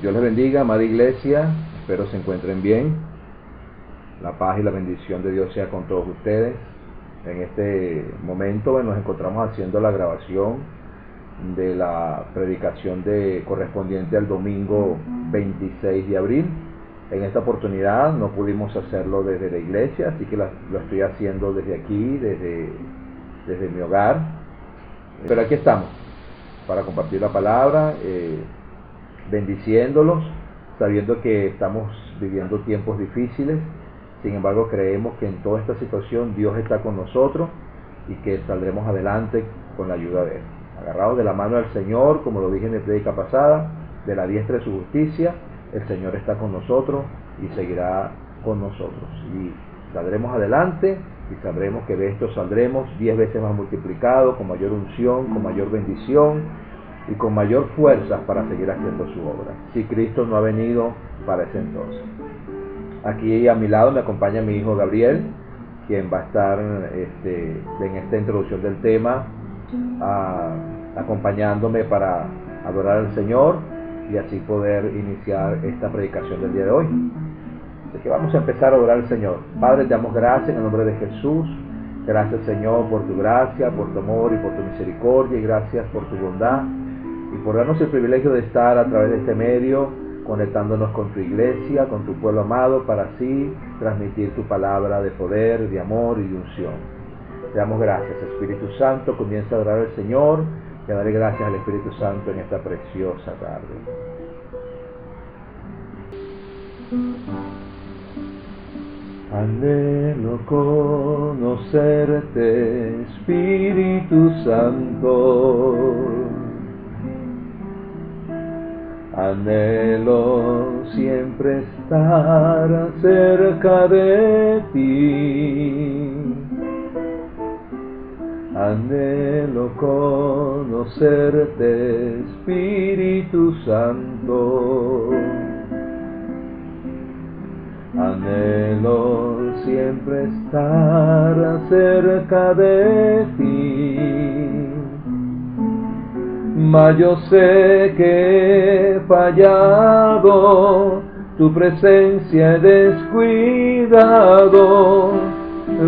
Dios les bendiga, amada iglesia, espero se encuentren bien. La paz y la bendición de Dios sea con todos ustedes. En este momento nos encontramos haciendo la grabación de la predicación correspondiente al domingo 26 de abril. En esta oportunidad no pudimos hacerlo desde la iglesia, así que lo estoy haciendo desde aquí, desde mi hogar. Pero aquí estamos para compartir la palabra, bendiciéndolos, sabiendo que estamos viviendo tiempos difíciles. Sin embargo, creemos que en toda esta situación Dios está con nosotros y que saldremos adelante con la ayuda de Él. Agarrados de la mano del Señor, como lo dije en la prédica pasada, de la diestra de su justicia, el Señor está con nosotros y seguirá con nosotros. Y saldremos adelante y sabremos que de esto saldremos 10 veces más multiplicado, con mayor unción, con mayor bendición y con mayor fuerza para seguir haciendo su obra, si Cristo no ha venido para ese entonces. Aquí a mi lado me acompaña mi hijo Gabriel, quien va a estar en esta introducción del tema, acompañándome para adorar al Señor y así poder iniciar esta predicación del día de hoy. Así que vamos a empezar a adorar al Señor. Padre, te damos gracias en el nombre de Jesús. Gracias, Señor, por tu gracia, por tu amor y por tu misericordia, y gracias por tu bondad y por darnos el privilegio de estar a través de este medio, conectándonos con tu iglesia, con tu pueblo amado, para así transmitir tu palabra de poder, de amor y de unción. Te damos gracias, Espíritu Santo. Comienza a adorar al Señor y a darle gracias al Espíritu Santo en esta preciosa tarde. Anhelo conocerte, Espíritu Santo. Anhelo siempre estar cerca de ti. Anhelo conocerte, Espíritu Santo. Anhelo siempre estar cerca de ti. Mas yo sé que he fallado, tu presencia he descuidado.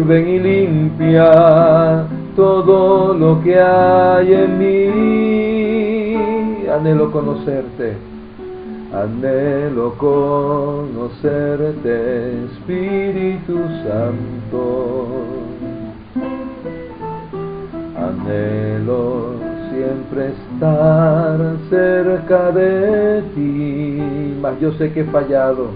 Ven y limpia todo lo que hay en mí. Anhelo conocerte, anhelo conocerte, Espíritu Santo. Anhelo siempre estar cerca de ti. Mas yo sé que he fallado,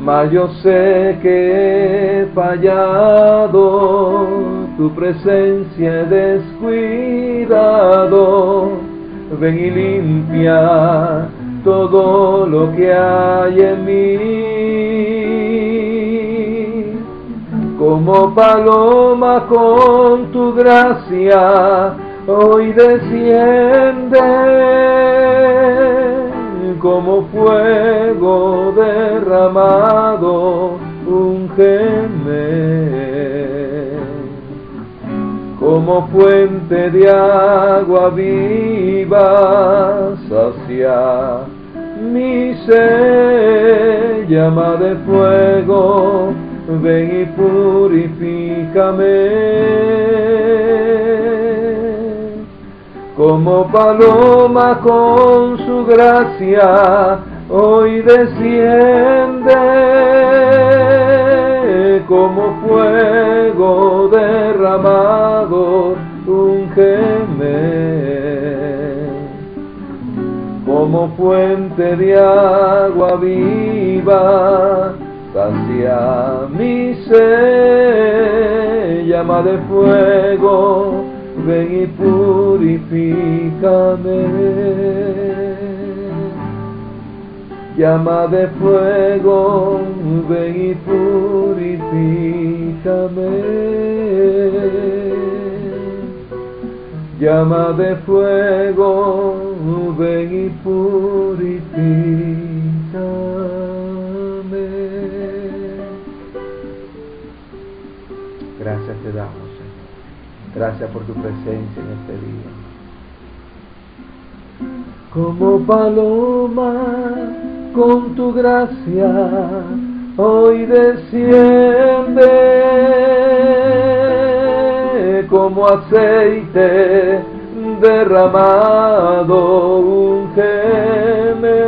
mas yo sé que he fallado, tu presencia he descuidado. Ven y limpia todo lo que hay en mí. Como paloma con tu gracia hoy desciende, como fuego derramado, úngeme. Como fuente de agua viva, sacia mi sed. Llama de fuego, ven y purifícame. Como paloma con su gracia hoy desciende, como fuego derramado, úngeme. Como fuente de agua viva, sacia mi sed. Llama de fuego, ven y purifícame. Llama de fuego, ven y purifícame. Llama de fuego, ven y purifícame. Gracias te damos, Señor. Gracias por tu presencia en este día. Como paloma con tu gracia hoy desciende como aceite derramado, úngeme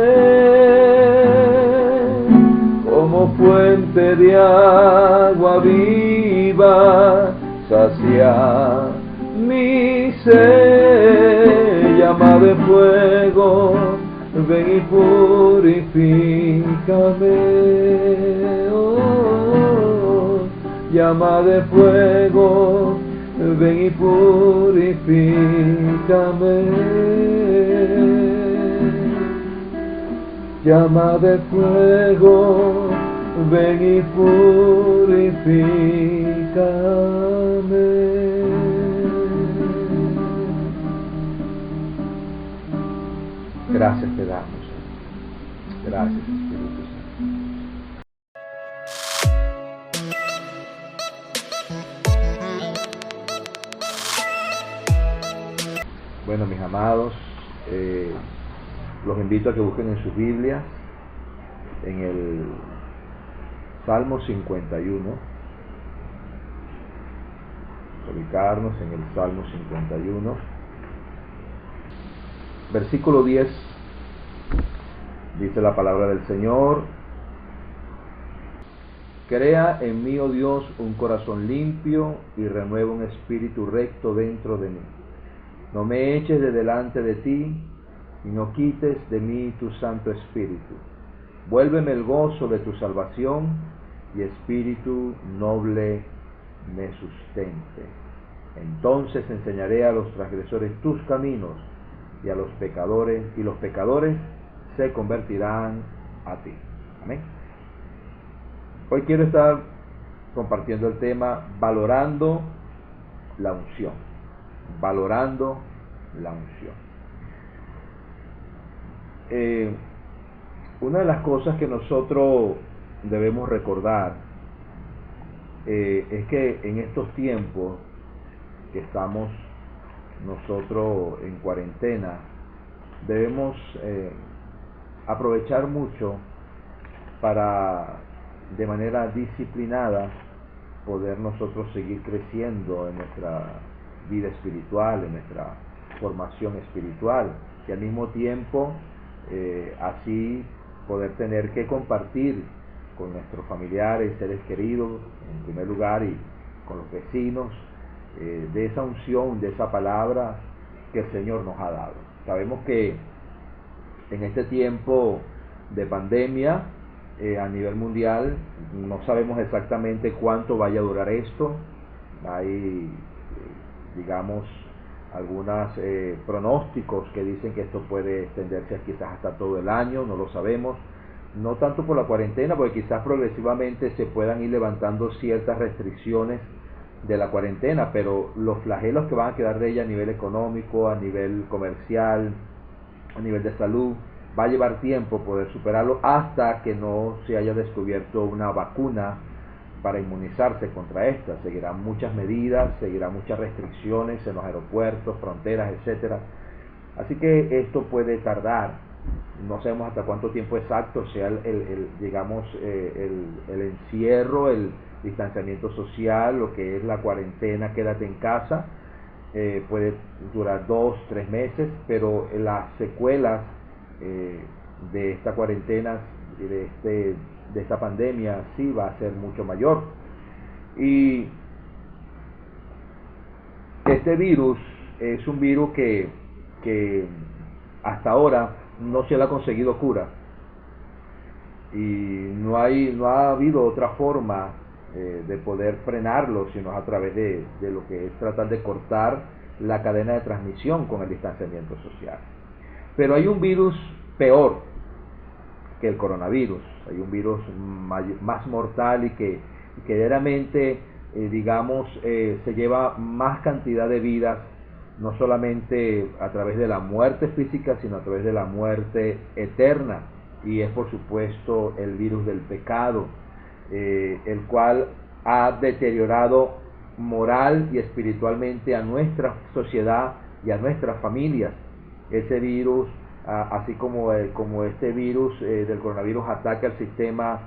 como fuente de agua viva, sacia mi sed, llama de fuego, ven y purifícame, oh, llama de fuego, ven y purifícame, llama de fuego, ven y purifícame. Gracias te damos. Gracias, Espíritu Santo. Bueno, mis amados, los invito a que busquen en sus Biblias, en el Salmo 51, ubicarnos en el Salmo 51, versículo 10, dice la palabra del Señor: crea en mí, oh Dios, un corazón limpio y renueva un espíritu recto dentro de mí. No me eches de delante de ti y no quites de mí tu Santo Espíritu. Vuélveme el gozo de tu salvación y espíritu noble me sustente. Entonces enseñaré a los transgresores tus caminos y los pecadores se convertirán a ti. Amén. Hoy quiero estar compartiendo el tema valorando la unción. Valorando la unción. Una de las cosas que nosotros debemos recordar es que en estos tiempos que estamos nosotros en cuarentena, debemos aprovechar mucho para, de manera disciplinada, poder nosotros seguir creciendo en nuestra vida espiritual, en nuestra formación espiritual, y al mismo tiempo así poder tener que compartir con nuestros familiares, seres queridos, en primer lugar, y con los vecinos, de esa unción, de esa palabra que el Señor nos ha dado. Sabemos que en este tiempo de pandemia a nivel mundial, no sabemos exactamente cuánto vaya a durar esto. Hay, digamos, algunos pronósticos que dicen que esto puede extenderse quizás hasta todo el año, no lo sabemos. No tanto por la cuarentena, porque quizás progresivamente se puedan ir levantando ciertas restricciones de la cuarentena, pero los flagelos que van a quedar de ella a nivel económico, a nivel comercial, a nivel de salud, va a llevar tiempo poder superarlo hasta que no se haya descubierto una vacuna para inmunizarse contra esta. Seguirán muchas medidas, seguirán muchas restricciones en los aeropuertos, fronteras, etcétera. Así que esto puede tardar. No sabemos hasta cuánto tiempo exacto sea el encierro, el distanciamiento social, lo que es la cuarentena, quédate en casa. Puede durar 2-3 meses, pero las secuelas de esta cuarentena, de esta pandemia, sí va a ser mucho mayor. Y este virus es un virus que hasta ahora no se le ha conseguido cura, y no ha habido otra forma de poder frenarlo, sino a través de lo que es tratar de cortar la cadena de transmisión con el distanciamiento social. Pero hay un virus peor que el coronavirus. Hay un virus más mortal y que diariamente, se lleva más cantidad de vidas, no solamente a través de la muerte física, sino a través de la muerte eterna, y es por supuesto el virus del pecado, el cual ha deteriorado moral y espiritualmente a nuestra sociedad y a nuestras familias. Ese virus así como este virus del coronavirus ataca el sistema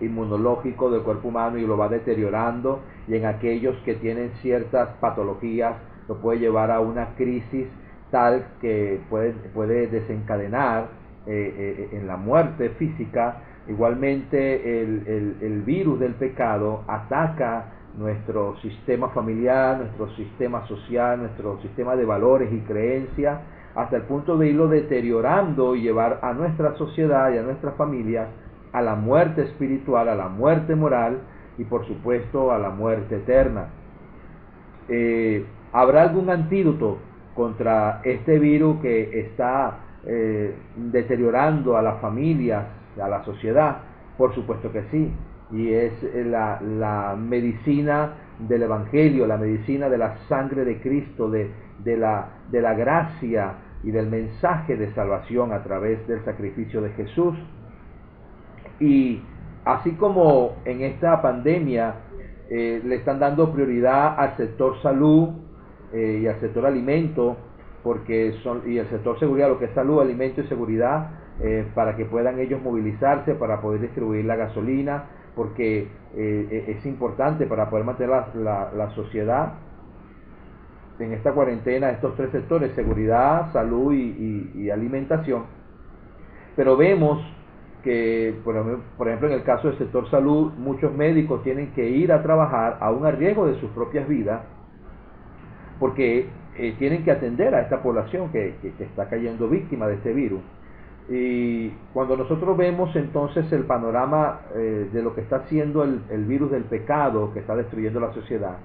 inmunológico del cuerpo humano y lo va deteriorando, y en aquellos que tienen ciertas patologías lo puede llevar a una crisis tal que puede desencadenar en la muerte física. Igualmente el virus del pecado ataca nuestro sistema familiar, nuestro sistema social, nuestro sistema de valores y creencias, hasta el punto de irlo deteriorando y llevar a nuestra sociedad y a nuestras familias a la muerte espiritual, a la muerte moral y por supuesto a la muerte eterna. ¿Habrá algún antídoto contra este virus que está deteriorando a las familias, a la sociedad? Por supuesto que sí, y es la medicina del Evangelio, la medicina de la sangre de Cristo, de la gracia y del mensaje de salvación a través del sacrificio de Jesús. Y así como en esta pandemia le están dando prioridad al sector salud y al sector alimento, y el sector seguridad, lo que es salud, alimento y seguridad, para que puedan ellos movilizarse para poder distribuir la gasolina, porque es importante para poder mantener la sociedad en esta cuarentena, estos tres sectores: seguridad, salud y alimentación. Pero vemos que, por ejemplo, en el caso del sector salud, muchos médicos tienen que ir a trabajar aún a riesgo de sus propias vidas, porque tienen que atender a esta población que está cayendo víctima de este virus. Y cuando nosotros vemos entonces el panorama de lo que está haciendo el virus del pecado, que está destruyendo la sociedad,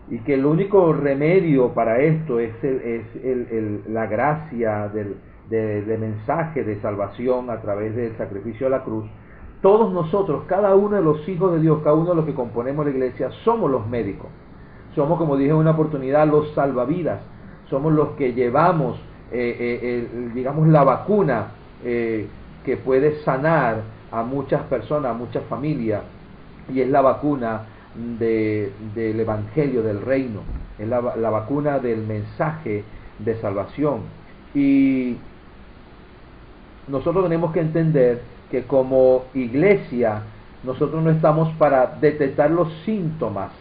y que el único remedio para esto es la gracia del mensaje de salvación a través del sacrificio de la cruz, todos nosotros, cada uno de los hijos de Dios, cada uno de los que componemos la iglesia, somos los médicos. Somos, como dije en una oportunidad, los salvavidas. Somos los que llevamos, digamos, la vacuna que puede sanar a muchas personas, a muchas familias, y es la vacuna del Evangelio del Reino, es la vacuna del mensaje de salvación. Y nosotros tenemos que entender que como iglesia nosotros no estamos para detectar los síntomas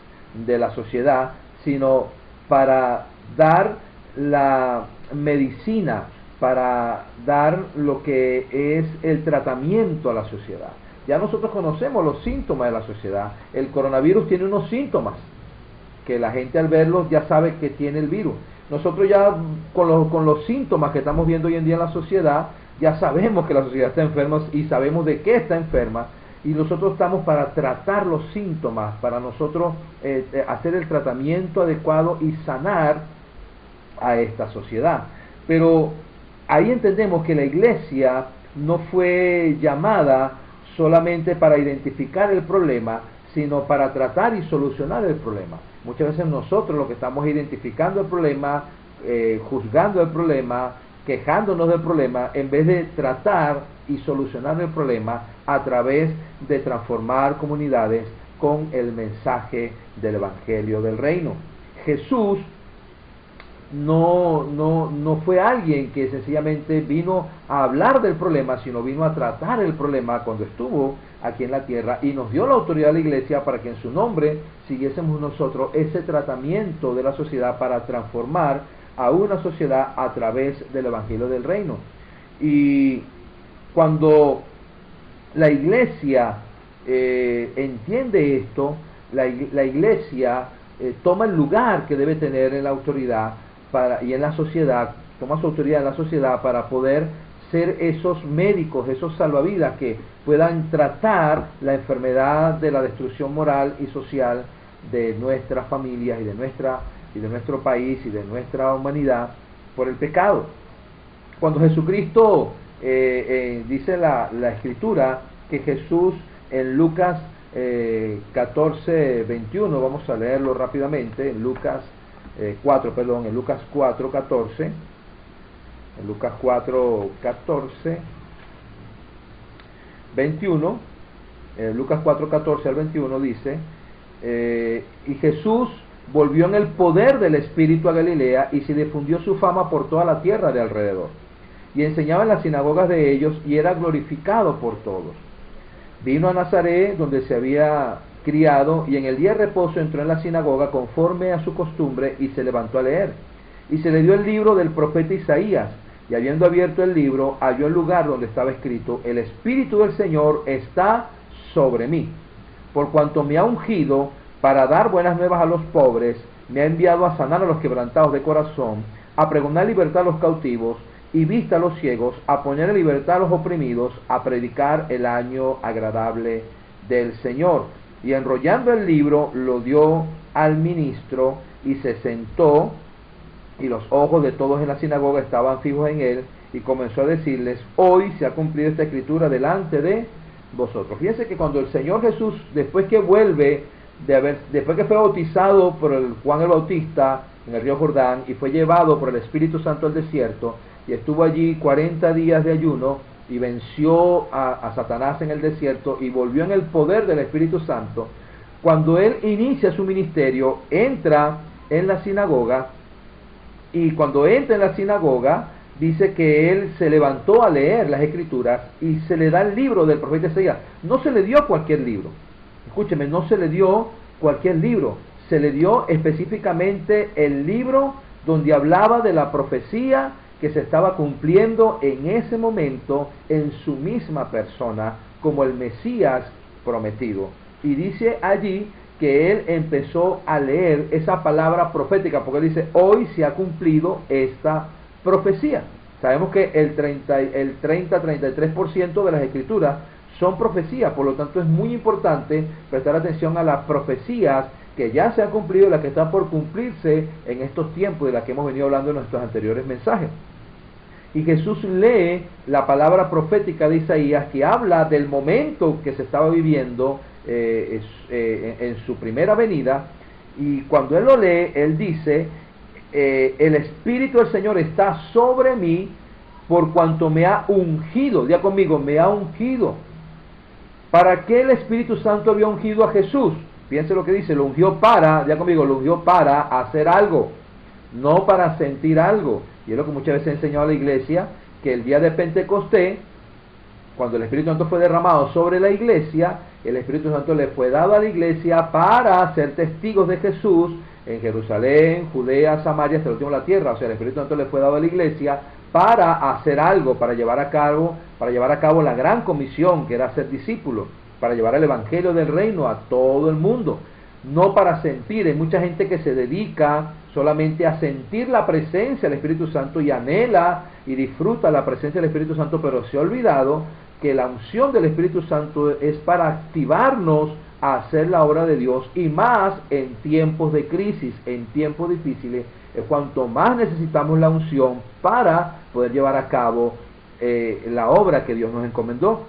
de la sociedad, sino para dar la medicina, para dar lo que es el tratamiento a la sociedad. Ya nosotros conocemos los síntomas de la sociedad. El coronavirus tiene unos síntomas que la gente al verlos ya sabe que tiene el virus. Nosotros ya con los síntomas que estamos viendo hoy en día en la sociedad, ya sabemos que la sociedad está enferma y sabemos de qué está enferma, y nosotros estamos para tratar los síntomas, para nosotros hacer el tratamiento adecuado y sanar a esta sociedad. Pero ahí entendemos que la iglesia no fue llamada solamente para identificar el problema, sino para tratar y solucionar el problema. Muchas veces nosotros lo que estamos identificando el problema, juzgando el problema, quejándonos del problema, en vez de tratar y solucionar el problema a través de transformar comunidades con el mensaje del Evangelio del Reino. Jesús no fue alguien que sencillamente vino a hablar del problema, sino vino a tratar el problema cuando estuvo aquí en la tierra, y nos dio la autoridad de la iglesia para que en su nombre siguiésemos nosotros ese tratamiento de la sociedad para transformar a una sociedad a través del Evangelio del Reino. Y cuando la iglesia entiende esto, la iglesia toma el lugar que debe tener en la autoridad y en la sociedad, toma su autoridad en la sociedad para poder ser esos médicos, esos salvavidas que puedan tratar la enfermedad de la destrucción moral y social de nuestras familias y de nuestro país y de nuestra humanidad por el pecado. Cuando Jesucristo dice la Escritura que Jesús en Lucas 14, 21, vamos a leerlo rápidamente, en Lucas 4, Lucas 4, 21, Lucas 4, 14 al 21 dice, y Jesús volvió en el poder del Espíritu a Galilea y se difundió su fama por toda la tierra de alrededor. y enseñaba en las sinagogas de ellos y era glorificado por todos. Vino a Nazaret, donde se había criado, y en el día de reposo entró en la sinagoga conforme a su costumbre y se levantó a leer. Y se le dio el libro del profeta Isaías, y habiendo abierto el libro, halló el lugar donde estaba escrito: el Espíritu del Señor está sobre mí, por cuanto me ha ungido para dar buenas nuevas a los pobres, me ha enviado a sanar a los quebrantados de corazón, a pregonar libertad a los cautivos y vista a los ciegos, a poner en libertad a los oprimidos, a predicar el año agradable del Señor. Y enrollando el libro, lo dio al ministro y se sentó, y los ojos de todos en la sinagoga estaban fijos en él, y comenzó a decirles: hoy se ha cumplido esta escritura delante de vosotros. Fíjense que cuando el Señor Jesús, después que vuelve, después que fue bautizado por el Juan el Bautista en el río Jordán, y fue llevado por el Espíritu Santo al desierto, y estuvo allí 40 días de ayuno, y venció a Satanás en el desierto, y volvió en el poder del Espíritu Santo, cuando él inicia su ministerio, entra en la sinagoga, y cuando entra en la sinagoga, dice que él se levantó a leer las Escrituras, y se le da el libro del profeta Isaías. No se le dio cualquier libro, escúcheme, no se le dio cualquier libro, se le dio específicamente el libro donde hablaba de la profecía que se estaba cumpliendo en ese momento en su misma persona como el Mesías prometido. Y dice allí que él empezó a leer esa palabra profética, porque él dice: hoy se ha cumplido esta profecía. Sabemos que el 30-33% de las escrituras son profecías, por lo tanto es muy importante prestar atención a las profecías que ya se han cumplido, las que están por cumplirse en estos tiempos, de las que hemos venido hablando en nuestros anteriores mensajes. Y Jesús lee la palabra profética de Isaías, que habla del momento que se estaba viviendo en su primera venida, y cuando él lo lee, él dice: el Espíritu del Señor está sobre mí, por cuanto me ha ungido. Diga conmigo: me ha ungido. ¿Para qué el Espíritu Santo había ungido a Jesús? Fíjense lo que dice: lo ungió para, diga conmigo, lo ungió para hacer algo, no para sentir algo. Y es lo que muchas veces he enseñado a la iglesia, que el día de Pentecostés, cuando el Espíritu Santo fue derramado sobre la iglesia, el Espíritu Santo le fue dado a la iglesia para ser testigos de Jesús en Jerusalén, Judea, Samaria, hasta el último de la tierra. O sea, el Espíritu Santo le fue dado a la iglesia para hacer algo, para llevar a cabo la gran comisión, que era ser discípulos, para llevar el evangelio del reino a todo el mundo, no para sentir. Hay mucha gente que se dedica solamente a sentir la presencia del Espíritu Santo y anhela y disfruta la presencia del Espíritu Santo, pero se ha olvidado que la unción del Espíritu Santo es para activarnos a hacer la obra de Dios, y más en tiempos de crisis, en tiempos difíciles, es cuanto más necesitamos la unción para poder llevar a cabo la obra que Dios nos encomendó.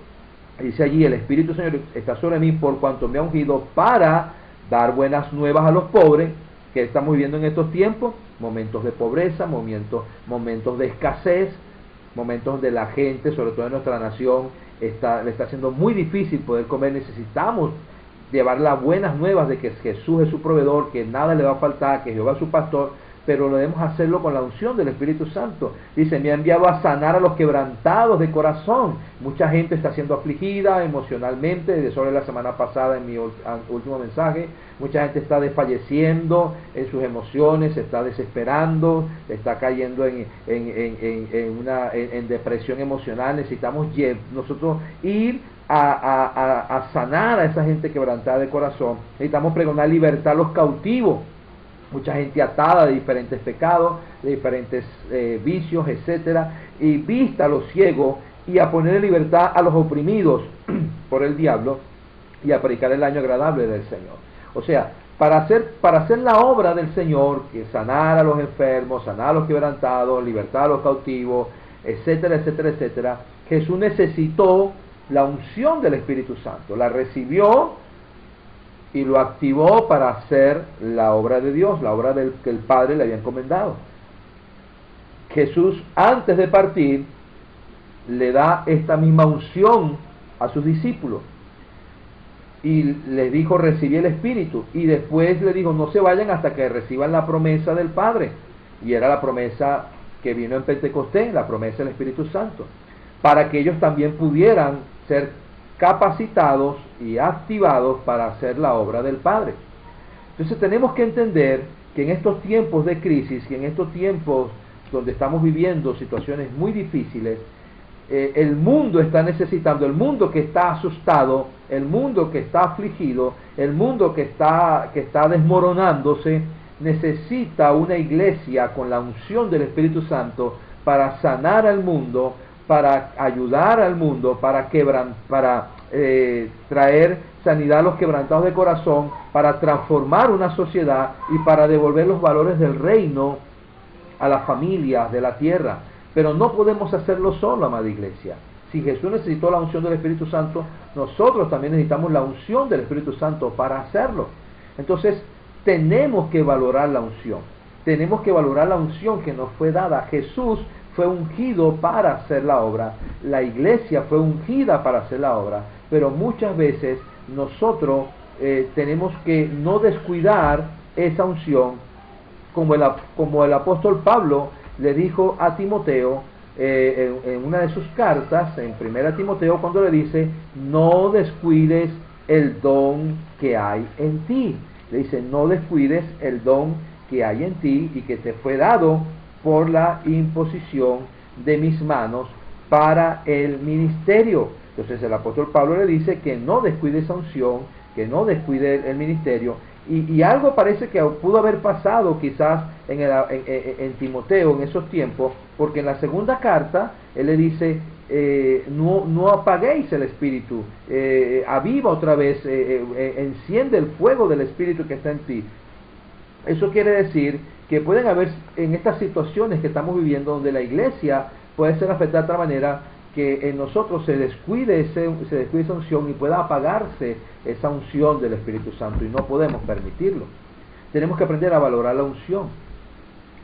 Dice allí: el Espíritu del Señor está sobre mí, por cuanto me ha ungido para dar buenas nuevas a los pobres. Que estamos viviendo en estos tiempos: momentos de pobreza, momentos de escasez, momentos donde la gente, sobre todo en nuestra nación, le está haciendo muy difícil poder comer. Necesitamos llevar las buenas nuevas de que Jesús es su proveedor, que nada le va a faltar, que Jehová es su pastor, pero debemos hacerlo con la unción del Espíritu Santo. Dice: me ha enviado a sanar a los quebrantados de corazón. Mucha gente está siendo afligida emocionalmente, de sobre la semana pasada en mi último mensaje, mucha gente está desfalleciendo en sus emociones, se está desesperando, está cayendo en depresión emocional. Necesitamos nosotros ir a sanar a esa gente quebrantada de corazón. Necesitamos pregonar libertad a los cautivos. Mucha gente atada de diferentes pecados, de diferentes vicios, etcétera, y vista a los ciegos, y a poner en libertad a los oprimidos por el diablo, y a predicar el año agradable del Señor. O sea, para hacer la obra del Señor, que sanar a los enfermos, sanar a los quebrantados, libertar a los cautivos, etcétera, etcétera, etcétera, Jesús necesitó la unción del Espíritu Santo, la recibió y lo activó para hacer la obra de Dios, la obra que el Padre le había encomendado. Jesús, antes de partir, le da esta misma unción a sus discípulos y les dijo: recibí el Espíritu, y después le dijo: no se vayan hasta que reciban la promesa del Padre. Y era la promesa que vino en Pentecostés, la promesa del Espíritu Santo, para que ellos también pudieran ser capacitados y activados para hacer la obra del Padre. Entonces tenemos que entender que en estos tiempos de crisis, que en estos tiempos donde estamos viviendo situaciones muy difíciles, el mundo está necesitando, el mundo que está asustado, el mundo que está afligido, el mundo que está desmoronándose, necesita una iglesia con la unción del Espíritu Santo para sanar al mundo, para ayudar al mundo, para traer sanidad a los quebrantados de corazón, para transformar una sociedad y para devolver los valores del reino a las familias de la tierra. Pero no podemos hacerlo solo, amada iglesia. Si Jesús necesitó la unción del Espíritu Santo, nosotros también necesitamos la unción del Espíritu Santo para hacerlo. Entonces, tenemos que valorar la unción. Tenemos que valorar la unción que nos fue dada. Jesús fue ungido para hacer la obra. La iglesia fue ungida para hacer la obra. Pero muchas veces nosotros tenemos que no descuidar esa unción, como el apóstol Pablo le dijo a Timoteo en una de sus cartas, en 1 Timoteo, cuando le dice: no descuides el don que hay en ti. Le dice: no descuides el don que hay en ti y que te fue dado por la imposición de mis manos para el ministerio. Entonces el apóstol Pablo le dice que no descuide esa unción, que no descuide el ministerio. Y algo parece que pudo haber pasado quizás en Timoteo en esos tiempos, porque en la segunda carta él le dice: no apaguéis el espíritu, aviva otra vez, enciende el fuego del espíritu que está en ti. Eso quiere decir que pueden haber en estas situaciones que estamos viviendo, donde la iglesia puede ser afectada de tal manera que en nosotros se descuide esa unción y pueda apagarse esa unción del Espíritu Santo, y no podemos permitirlo. Tenemos que aprender a valorar la unción.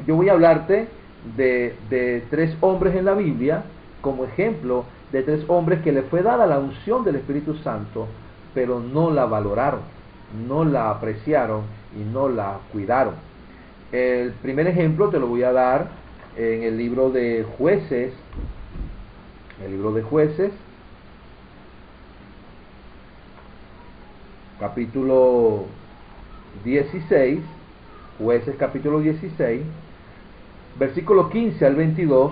Yo voy a hablarte de 3 hombres en la Biblia, como ejemplo de 3 hombres que le fue dada la unción del Espíritu Santo, pero no la valoraron, no la apreciaron y no la cuidaron. El primer ejemplo te lo voy a dar en el libro de Jueces. El libro de Jueces, capítulo 16, Jueces capítulo 16, versículo 15 al 22.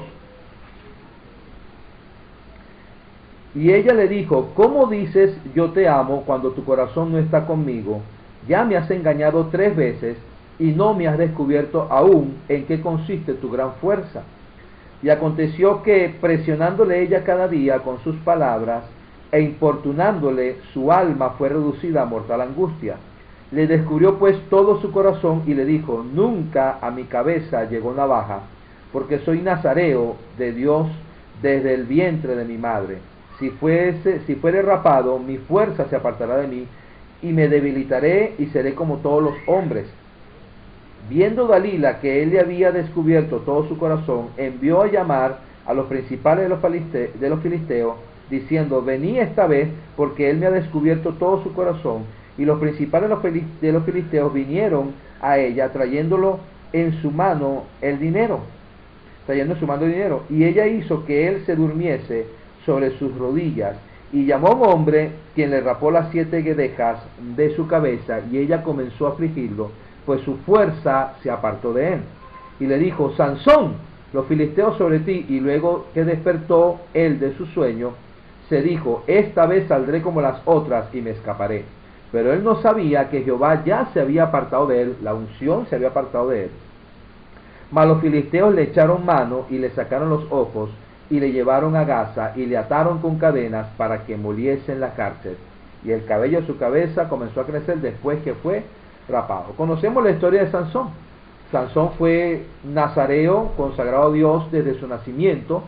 Y ella le dijo: ¿cómo dices yo te amo cuando tu corazón no está conmigo? Ya me has engañado 3 veces y no me has descubierto aún en qué consiste tu gran fuerza. Y aconteció que, presionándole ella cada día con sus palabras e importunándole, su alma fue reducida a mortal angustia. Le descubrió pues todo su corazón y le dijo: nunca a mi cabeza llegó navaja, porque soy nazareo de Dios desde el vientre de mi madre. Si fuere rapado, mi fuerza se apartará de mí, y me debilitaré y seré como todos los hombres. Viendo Dalila que él le había descubierto todo su corazón, envió a llamar a los principales de los filisteos, diciendo: venid esta vez, porque él me ha descubierto todo su corazón. Y los principales de los filisteos vinieron a ella, trayendo en su mano el dinero. Y ella hizo que él se durmiese sobre sus rodillas, y llamó a un hombre, quien le rapó las 7 guedejas de su cabeza, y ella comenzó a afligirlo, pues su fuerza se apartó de él. Y le dijo: Sansón, los filisteos sobre ti. Y luego que despertó él de su sueño, se dijo: esta vez saldré como las otras y me escaparé. Pero él no sabía que Jehová ya se había apartado de él, la unción se había apartado de él. Mas los filisteos le echaron mano y le sacaron los ojos y le llevaron a Gaza y le ataron con cadenas para que moliese en la cárcel. Y el cabello de su cabeza comenzó a crecer después que fue rapado. Conocemos la historia de Sansón. Sansón fue nazareo, consagrado a Dios desde su nacimiento,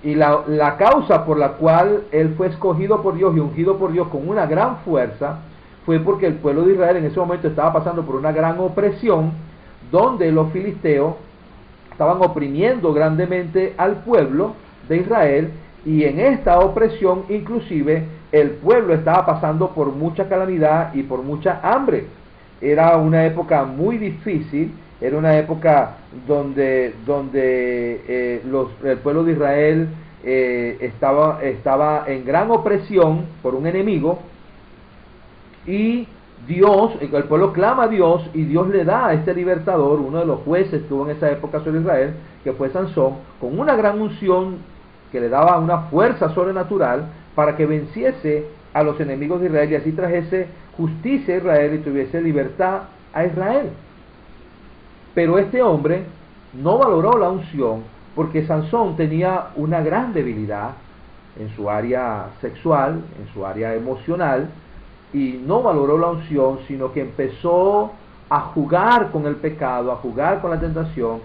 y la causa por la cual él fue escogido por Dios y ungido por Dios con una gran fuerza fue porque el pueblo de Israel en ese momento estaba pasando por una gran opresión, donde los filisteos estaban oprimiendo grandemente al pueblo de Israel, y en esta opresión inclusive el pueblo estaba pasando por mucha calamidad y por mucha hambre. era una época muy difícil, era una época donde el pueblo de Israel estaba en gran opresión por un enemigo, y Dios, el pueblo clama a Dios y Dios le da a este libertador, uno de los jueces que estuvo en esa época sobre Israel, que fue Sansón, con una gran unción que le daba una fuerza sobrenatural para que venciese a los enemigos de Israel y así trajese justicia a Israel y tuviese libertad a Israel. Pero este hombre no valoró la unción porque Sansón tenía una gran debilidad en su área sexual, en su área emocional, y no valoró la unción, sino que empezó a jugar con el pecado, a jugar con la tentación.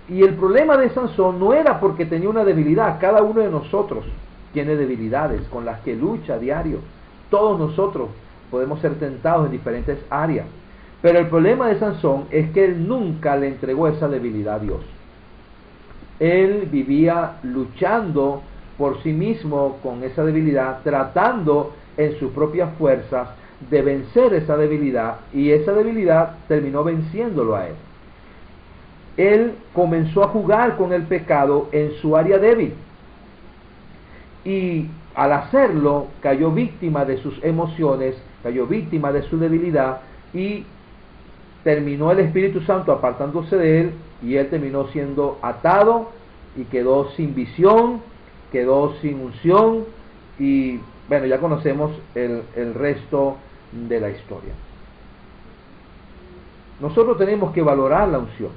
Y el problema de Sansón no era porque tenía una debilidad. Cada uno de nosotros tiene debilidades con las que lucha a diario. Todos nosotros podemos ser tentados en diferentes áreas. Pero el problema de Sansón es que él nunca le entregó esa debilidad a Dios. Él vivía luchando por sí mismo con esa debilidad, tratando en sus propias fuerzas de vencer esa debilidad, y esa debilidad terminó venciéndolo a él. Él comenzó a jugar con el pecado en su área débil, y al hacerlo cayó víctima de sus emociones, cayó víctima de su debilidad, y terminó el Espíritu Santo apartándose de él, y él terminó siendo atado y quedó sin visión, quedó sin unción, y bueno, ya conocemos el resto de la historia. Nosotros tenemos que valorar la unción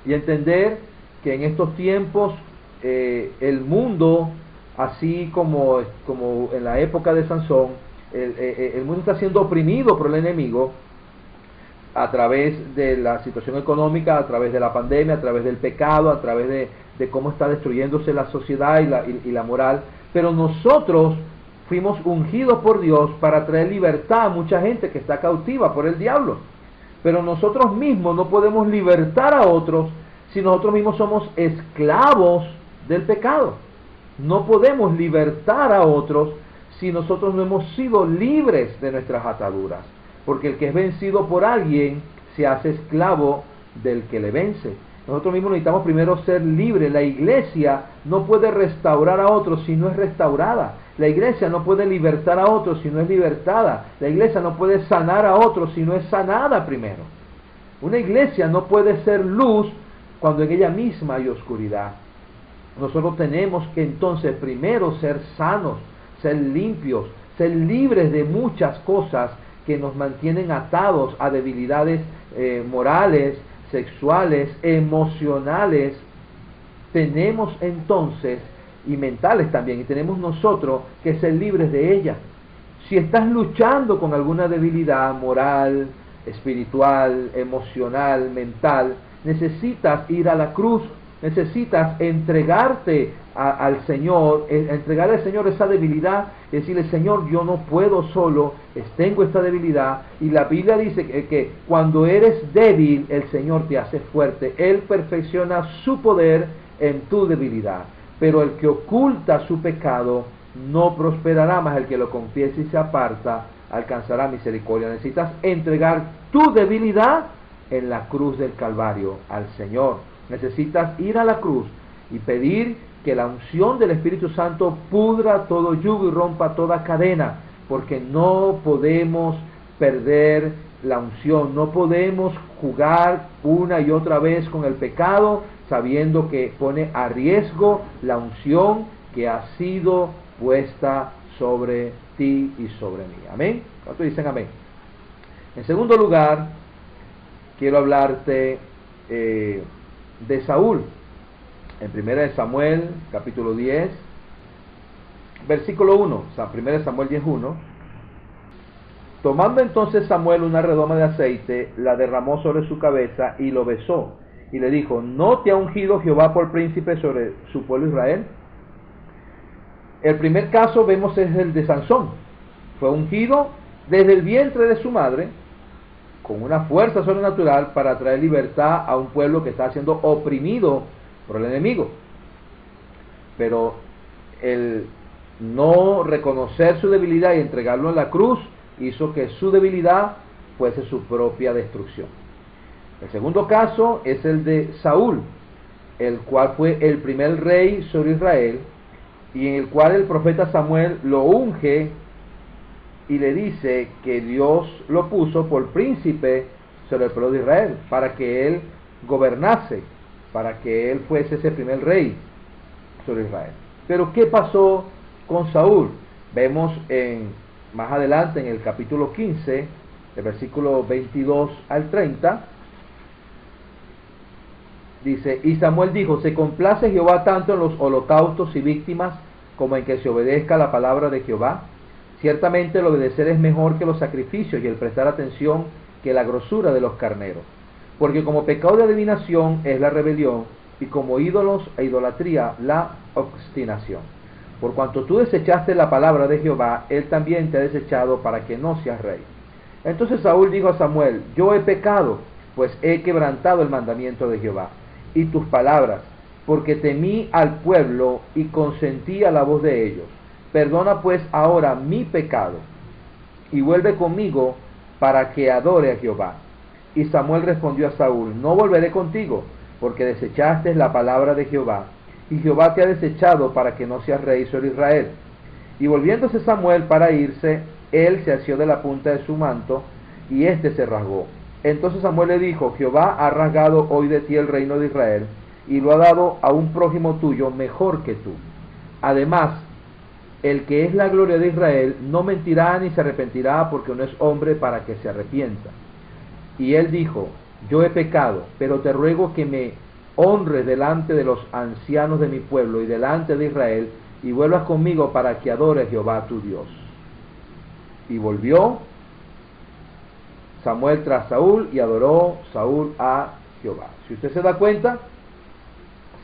y entender que en estos tiempos el mundo, así como en la época de Sansón, el mundo está siendo oprimido por el enemigo a través de la situación económica, a través de la pandemia, a través del pecado, a través de cómo está destruyéndose la sociedad y la moral. Pero nosotros fuimos ungidos por Dios para traer libertad a mucha gente que está cautiva por el diablo. Pero nosotros mismos no podemos libertar a otros si nosotros mismos somos esclavos del pecado. No podemos libertar a otros si nosotros no hemos sido libres de nuestras ataduras. Porque el que es vencido por alguien se hace esclavo del que le vence. Nosotros mismos necesitamos primero ser libres. La iglesia no puede restaurar a otros si no es restaurada. La iglesia no puede libertar a otros si no es libertada. La iglesia no puede sanar a otros si no es sanada primero. Una iglesia no puede ser luz cuando en ella misma hay oscuridad. Nosotros tenemos que entonces primero ser sanos, ser limpios, ser libres de muchas cosas que nos mantienen atados a debilidades morales, sexuales, emocionales. Tenemos entonces, y mentales también, y tenemos nosotros que ser libres de ellas. Si estás luchando con alguna debilidad moral, espiritual, emocional, mental, necesitas ir a la cruz, necesitas entregarte al Señor, entregarle al Señor esa debilidad, y decirle: Señor, yo no puedo solo, tengo esta debilidad. Y la Biblia dice que cuando eres débil, el Señor te hace fuerte. Él perfecciona su poder en tu debilidad. Pero el que oculta su pecado no prosperará, mas el que lo confiese y se aparta alcanzará misericordia. Necesitas entregar tu debilidad en la cruz del Calvario al Señor. Necesitas ir a la cruz y pedir que la unción del Espíritu Santo pudra todo yugo y rompa toda cadena, porque no podemos perder la unción, no podemos jugar una y otra vez con el pecado, sabiendo que pone a riesgo la unción que ha sido puesta sobre ti y sobre mí. Amén. ¿Cuántos dicen amén? En segundo lugar, quiero hablarte de Saúl. En 1 Samuel, capítulo 10, versículo 1, 1 Samuel 10:1. Tomando entonces Samuel una redoma de aceite, la derramó sobre su cabeza y lo besó, y le dijo: ¿no te ha ungido Jehová por príncipe sobre su pueblo Israel? El primer caso vemos es el de Sansón. Fue ungido desde el vientre de su madre, con una fuerza sobrenatural para traer libertad a un pueblo que está siendo oprimido por el enemigo. Pero el no reconocer su debilidad y entregarlo en la cruz hizo que su debilidad fuese su propia destrucción. El segundo caso es el de Saúl, el cual fue el primer rey sobre Israel, y en el cual el profeta Samuel lo unge y le dice que Dios lo puso por príncipe sobre el pueblo de Israel, para que él gobernase, para que él fuese ese primer rey sobre Israel. Pero ¿qué pasó con Saúl? Vemos más adelante en el capítulo 15, el versículo 22 al 30, dice: y Samuel dijo: se complace Jehová tanto en los holocaustos y víctimas como en que se obedezca la palabra de Jehová. Ciertamente el obedecer es mejor que los sacrificios, y el prestar atención que la grosura de los carneros. Porque como pecado de adivinación es la rebelión, y como ídolos e idolatría la obstinación. Por cuanto tú desechaste la palabra de Jehová, él también te ha desechado para que no seas rey. Entonces Saúl dijo a Samuel: yo he pecado, pues he quebrantado el mandamiento de Jehová y tus palabras, porque temí al pueblo y consentí a la voz de ellos. Perdona pues ahora mi pecado y vuelve conmigo para que adore a Jehová. Y Samuel respondió a Saúl: no volveré contigo, porque desechaste la palabra de Jehová, y Jehová te ha desechado para que no seas rey sobre Israel. Y volviéndose Samuel para irse, él se asió de la punta de su manto, y éste se rasgó. Entonces Samuel le dijo: Jehová ha rasgado hoy de ti el reino de Israel, y lo ha dado a un prójimo tuyo mejor que tú. Además, el que es la gloria de Israel no mentirá ni se arrepentirá, porque no es hombre para que se arrepienta. Y él dijo: yo he pecado, pero te ruego que me honres delante de los ancianos de mi pueblo y delante de Israel, y vuelvas conmigo para que adore a Jehová tu Dios. Y volvió Samuel tras Saúl, y adoró Saúl a Jehová. Si usted se da cuenta,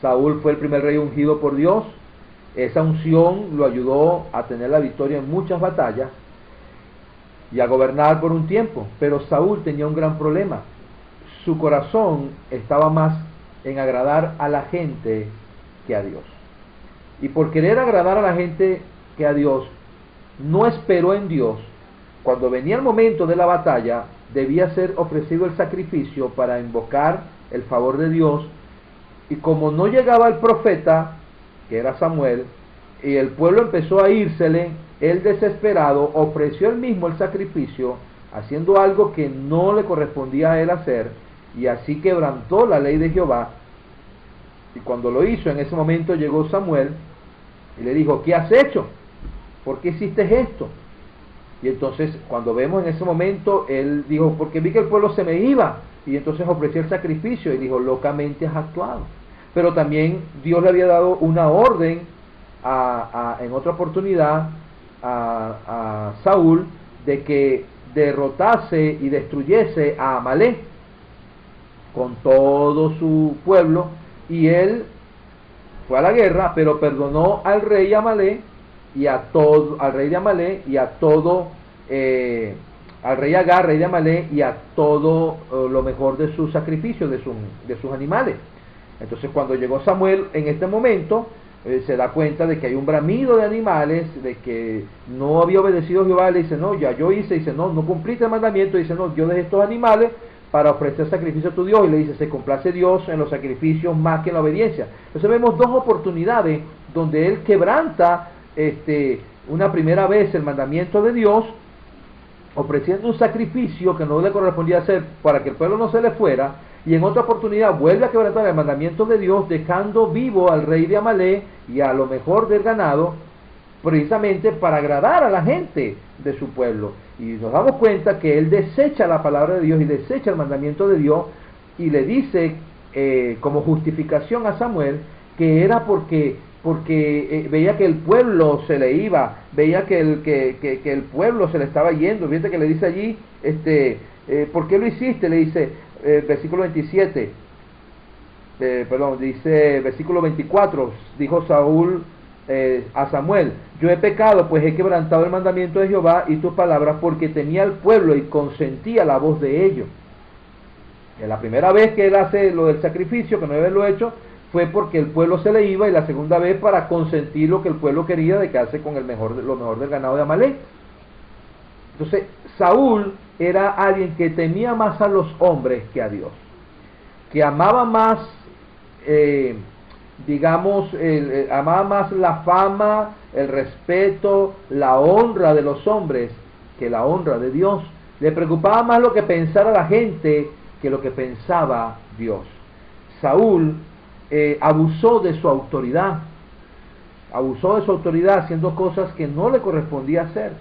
Saúl fue el primer rey ungido por Dios. Esa unción lo ayudó a tener la victoria en muchas batallas y a gobernar por un tiempo. Pero Saúl tenía un gran problema. Su corazón estaba más en agradar a la gente que a Dios. Y por querer agradar a la gente que a Dios, no esperó en Dios. Cuando venía el momento de la batalla, debía ser ofrecido el sacrificio para invocar el favor de Dios. Y como no llegaba el profeta, que era Samuel, y el pueblo empezó a írsele, él desesperado ofreció él mismo el sacrificio, haciendo algo que no le correspondía a él hacer, y así quebrantó la ley de Jehová. Y cuando lo hizo, en ese momento llegó Samuel y le dijo: ¿qué has hecho? ¿Por qué hiciste esto? Y entonces, cuando vemos en ese momento, él dijo: porque vi que el pueblo se me iba, y entonces ofrecí el sacrificio. Y dijo: locamente has actuado. Pero también Dios le había dado una orden en otra oportunidad a Saúl de que derrotase y destruyese a Amalek con todo su pueblo, y él fue a la guerra, pero perdonó al rey Amalek y a todo, al rey de Amalek y a todo, al rey Agar, rey de Amalek, y a todo lo mejor de sus sacrificios, de sus animales. Entonces, cuando llegó Samuel en este momento, se da cuenta de que hay un bramido de animales, de que no había obedecido a Jehová. Le dice: no, ya yo hice. Dice: no cumpliste el mandamiento. Dice: no, yo dejé estos animales para ofrecer sacrificio a tu Dios. Y le dice: se complace Dios en los sacrificios más que en la obediencia. Entonces vemos dos oportunidades donde él quebranta una primera vez el mandamiento de Dios, ofreciendo un sacrificio que no le correspondía hacer para que el pueblo no se le fuera, y en otra oportunidad vuelve a quebrantar el mandamiento de Dios, dejando vivo al rey de Amalek y a lo mejor del ganado, precisamente para agradar a la gente de su pueblo. Y nos damos cuenta que él desecha la palabra de Dios y desecha el mandamiento de Dios, y le dice como justificación a Samuel que era porque veía que el pueblo se le iba, veía que el pueblo se le estaba yendo. Fíjate que le dice allí, ¿por qué lo hiciste? Le dice, versículo 27, dice versículo 24, dijo Saúl a Samuel: yo he pecado, pues he quebrantado el mandamiento de Jehová y tus palabras, porque temía al pueblo y consentía la voz de ellos. En la primera vez que él hace lo del sacrificio, que no debe haberlo hecho, fue porque el pueblo se le iba, y la segunda vez para consentir lo que el pueblo quería, de quedarse con lo mejor del ganado de Amalek. Entonces Saúl era alguien que temía más a los hombres que a Dios, que amaba más, amaba más la fama, el respeto, la honra de los hombres que la honra de Dios. Le preocupaba más lo que pensara la gente que lo que pensaba Dios. Saúl abusó de su autoridad, haciendo cosas que no le correspondía hacer.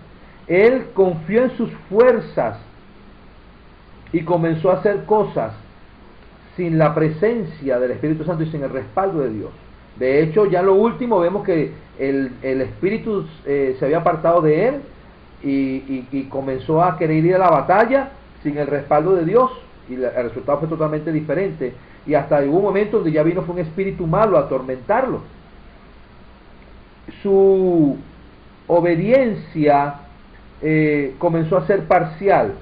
Él confió en sus fuerzas y comenzó a hacer cosas sin la presencia del Espíritu Santo y sin el respaldo de Dios. De hecho, ya lo último vemos que el Espíritu se había apartado de él y comenzó a querer ir a la batalla sin el respaldo de Dios, y el resultado fue totalmente diferente. Y hasta hubo un momento donde ya vino fue un espíritu malo a atormentarlo. Su obediencia comenzó a ser parcial,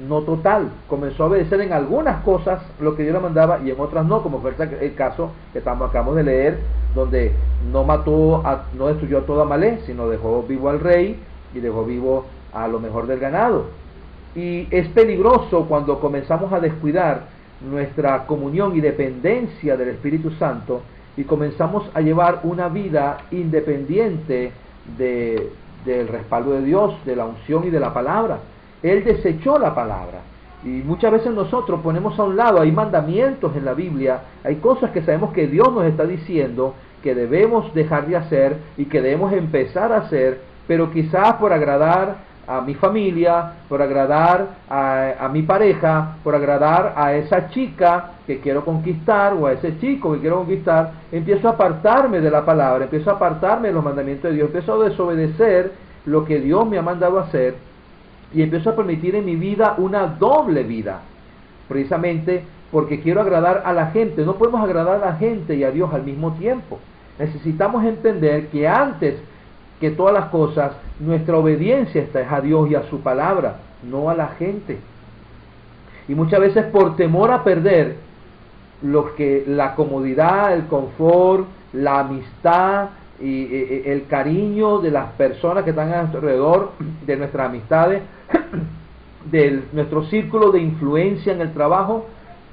no total. Comenzó a obedecer en algunas cosas lo que Dios le mandaba y en otras no, como fue el caso que acabamos de leer, donde no destruyó a todo Amalek, sino dejó vivo al rey y dejó vivo a lo mejor del ganado. Y es peligroso cuando comenzamos a descuidar nuestra comunión y dependencia del Espíritu Santo y comenzamos a llevar una vida independiente del respaldo de Dios, de la unción y de la palabra. Él desechó la palabra. Y muchas veces nosotros ponemos a un lado, hay mandamientos en la Biblia, hay cosas que sabemos que Dios nos está diciendo que debemos dejar de hacer y que debemos empezar a hacer, pero quizás por agradar a mi familia, por agradar a mi pareja, por agradar a esa chica que quiero conquistar o a ese chico que quiero conquistar, empiezo a apartarme de la palabra, empiezo a apartarme de los mandamientos de Dios, empiezo a desobedecer lo que Dios me ha mandado a hacer y empiezo a permitir en mi vida una doble vida, precisamente porque quiero agradar a la gente. No podemos agradar a la gente y a Dios al mismo tiempo. Necesitamos entender que antes que todas las cosas, nuestra obediencia está a Dios y a su palabra, no a la gente. Y muchas veces por temor a perder la comodidad, el confort, la amistad y el cariño de las personas que están alrededor de nuestras amistades, de nuestro círculo de influencia en el trabajo,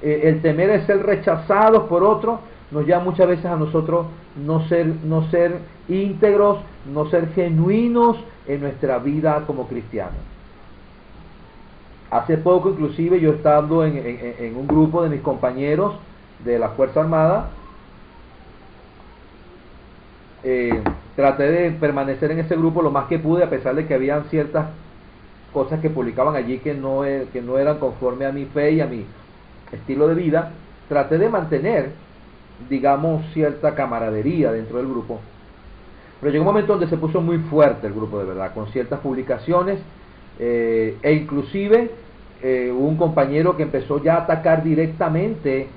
el temer de ser rechazados por otros, nos lleva muchas veces a nosotros no ser íntegros, no ser genuinos en nuestra vida como cristianos. Hace poco inclusive yo estando en un grupo de mis compañeros de la Fuerza Armada, traté de permanecer en ese grupo lo más que pude, a pesar de que habían ciertas cosas que publicaban allí que no eran conforme a mi fe y a mi estilo de vida. Traté de mantener, digamos, cierta camaradería dentro del grupo, pero llegó un momento donde se puso muy fuerte el grupo, de verdad, con ciertas publicaciones, e inclusive hubo un compañero que empezó ya a atacar directamente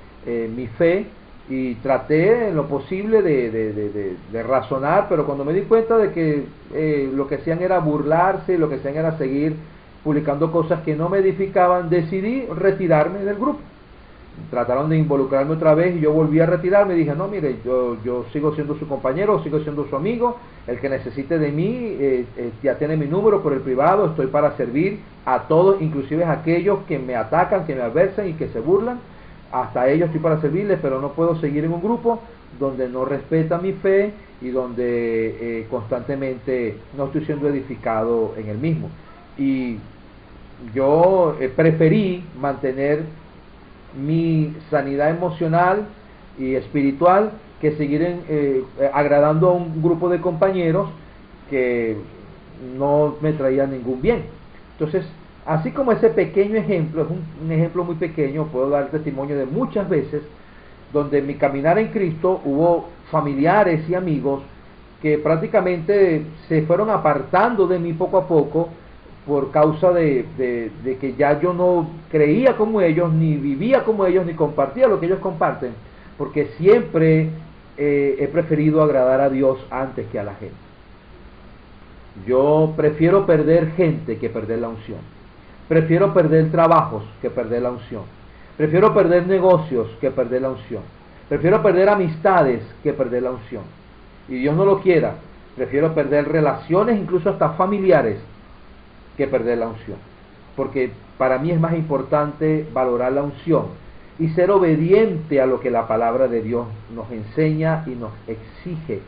mi fe, y traté en lo posible de razonar, pero cuando me di cuenta de que lo que hacían era burlarse, lo que hacían era seguir publicando cosas que no me edificaban, decidí retirarme del grupo. Trataron de involucrarme otra vez y yo volví a retirarme y dije, no, mire, yo sigo siendo su compañero, sigo siendo su amigo, el que necesite de mí ya tiene mi número por el privado, estoy para servir a todos, inclusive a aquellos que me atacan, que me adversan y que se burlan, hasta ellos estoy para servirles, pero no puedo seguir en un grupo donde no respeta mi fe y donde constantemente no estoy siendo edificado en el mismo. Y yo preferí mantener mi sanidad emocional y espiritual que seguir agradando a un grupo de compañeros que no me traían ningún bien. Entonces, así como ese pequeño ejemplo, es un ejemplo muy pequeño, puedo dar testimonio de muchas veces donde en mi caminar en Cristo hubo familiares y amigos que prácticamente se fueron apartando de mí poco a poco por causa de que ya yo no creía como ellos, ni vivía como ellos, ni compartía lo que ellos comparten, porque siempre he preferido agradar a Dios antes que a la gente. Yo prefiero perder gente que perder la unción. Prefiero perder trabajos que perder la unción. Prefiero perder negocios que perder la unción. Prefiero perder amistades que perder la unción. Y Dios no lo quiera, prefiero perder relaciones, incluso hasta familiares, que perder la unción. Porque para mí es más importante valorar la unción y ser obediente a lo que la palabra de Dios nos enseña y nos exige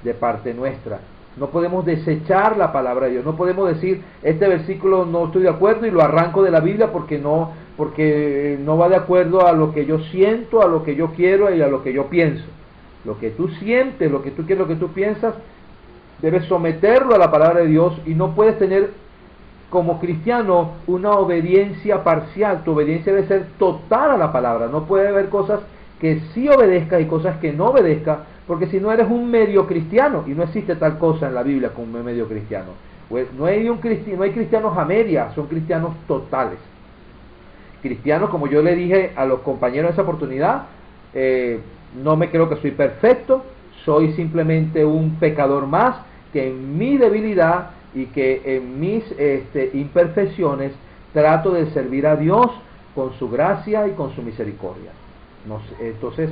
de parte nuestra. No podemos desechar la palabra de Dios, no podemos decir, este versículo no estoy de acuerdo y lo arranco de la Biblia porque no va de acuerdo a lo que yo siento, a lo que yo quiero y a lo que yo pienso. Lo que tú sientes, lo que tú quieres, lo que tú piensas, debes someterlo a la palabra de Dios y no puedes tener como cristiano una obediencia parcial. Tu obediencia debe ser total a la palabra. No puede haber cosas que sí obedezcas y cosas que no obedezcas, porque si no eres un medio cristiano, y no existe tal cosa en la Biblia como un medio cristiano. Pues no hay cristianos a medias, son cristianos totales. Cristianos, como yo le dije a los compañeros de esa oportunidad, no me creo que soy perfecto, soy simplemente un pecador más, que en mi debilidad y que en mis imperfecciones trato de servir a Dios con su gracia y con su misericordia. Entonces,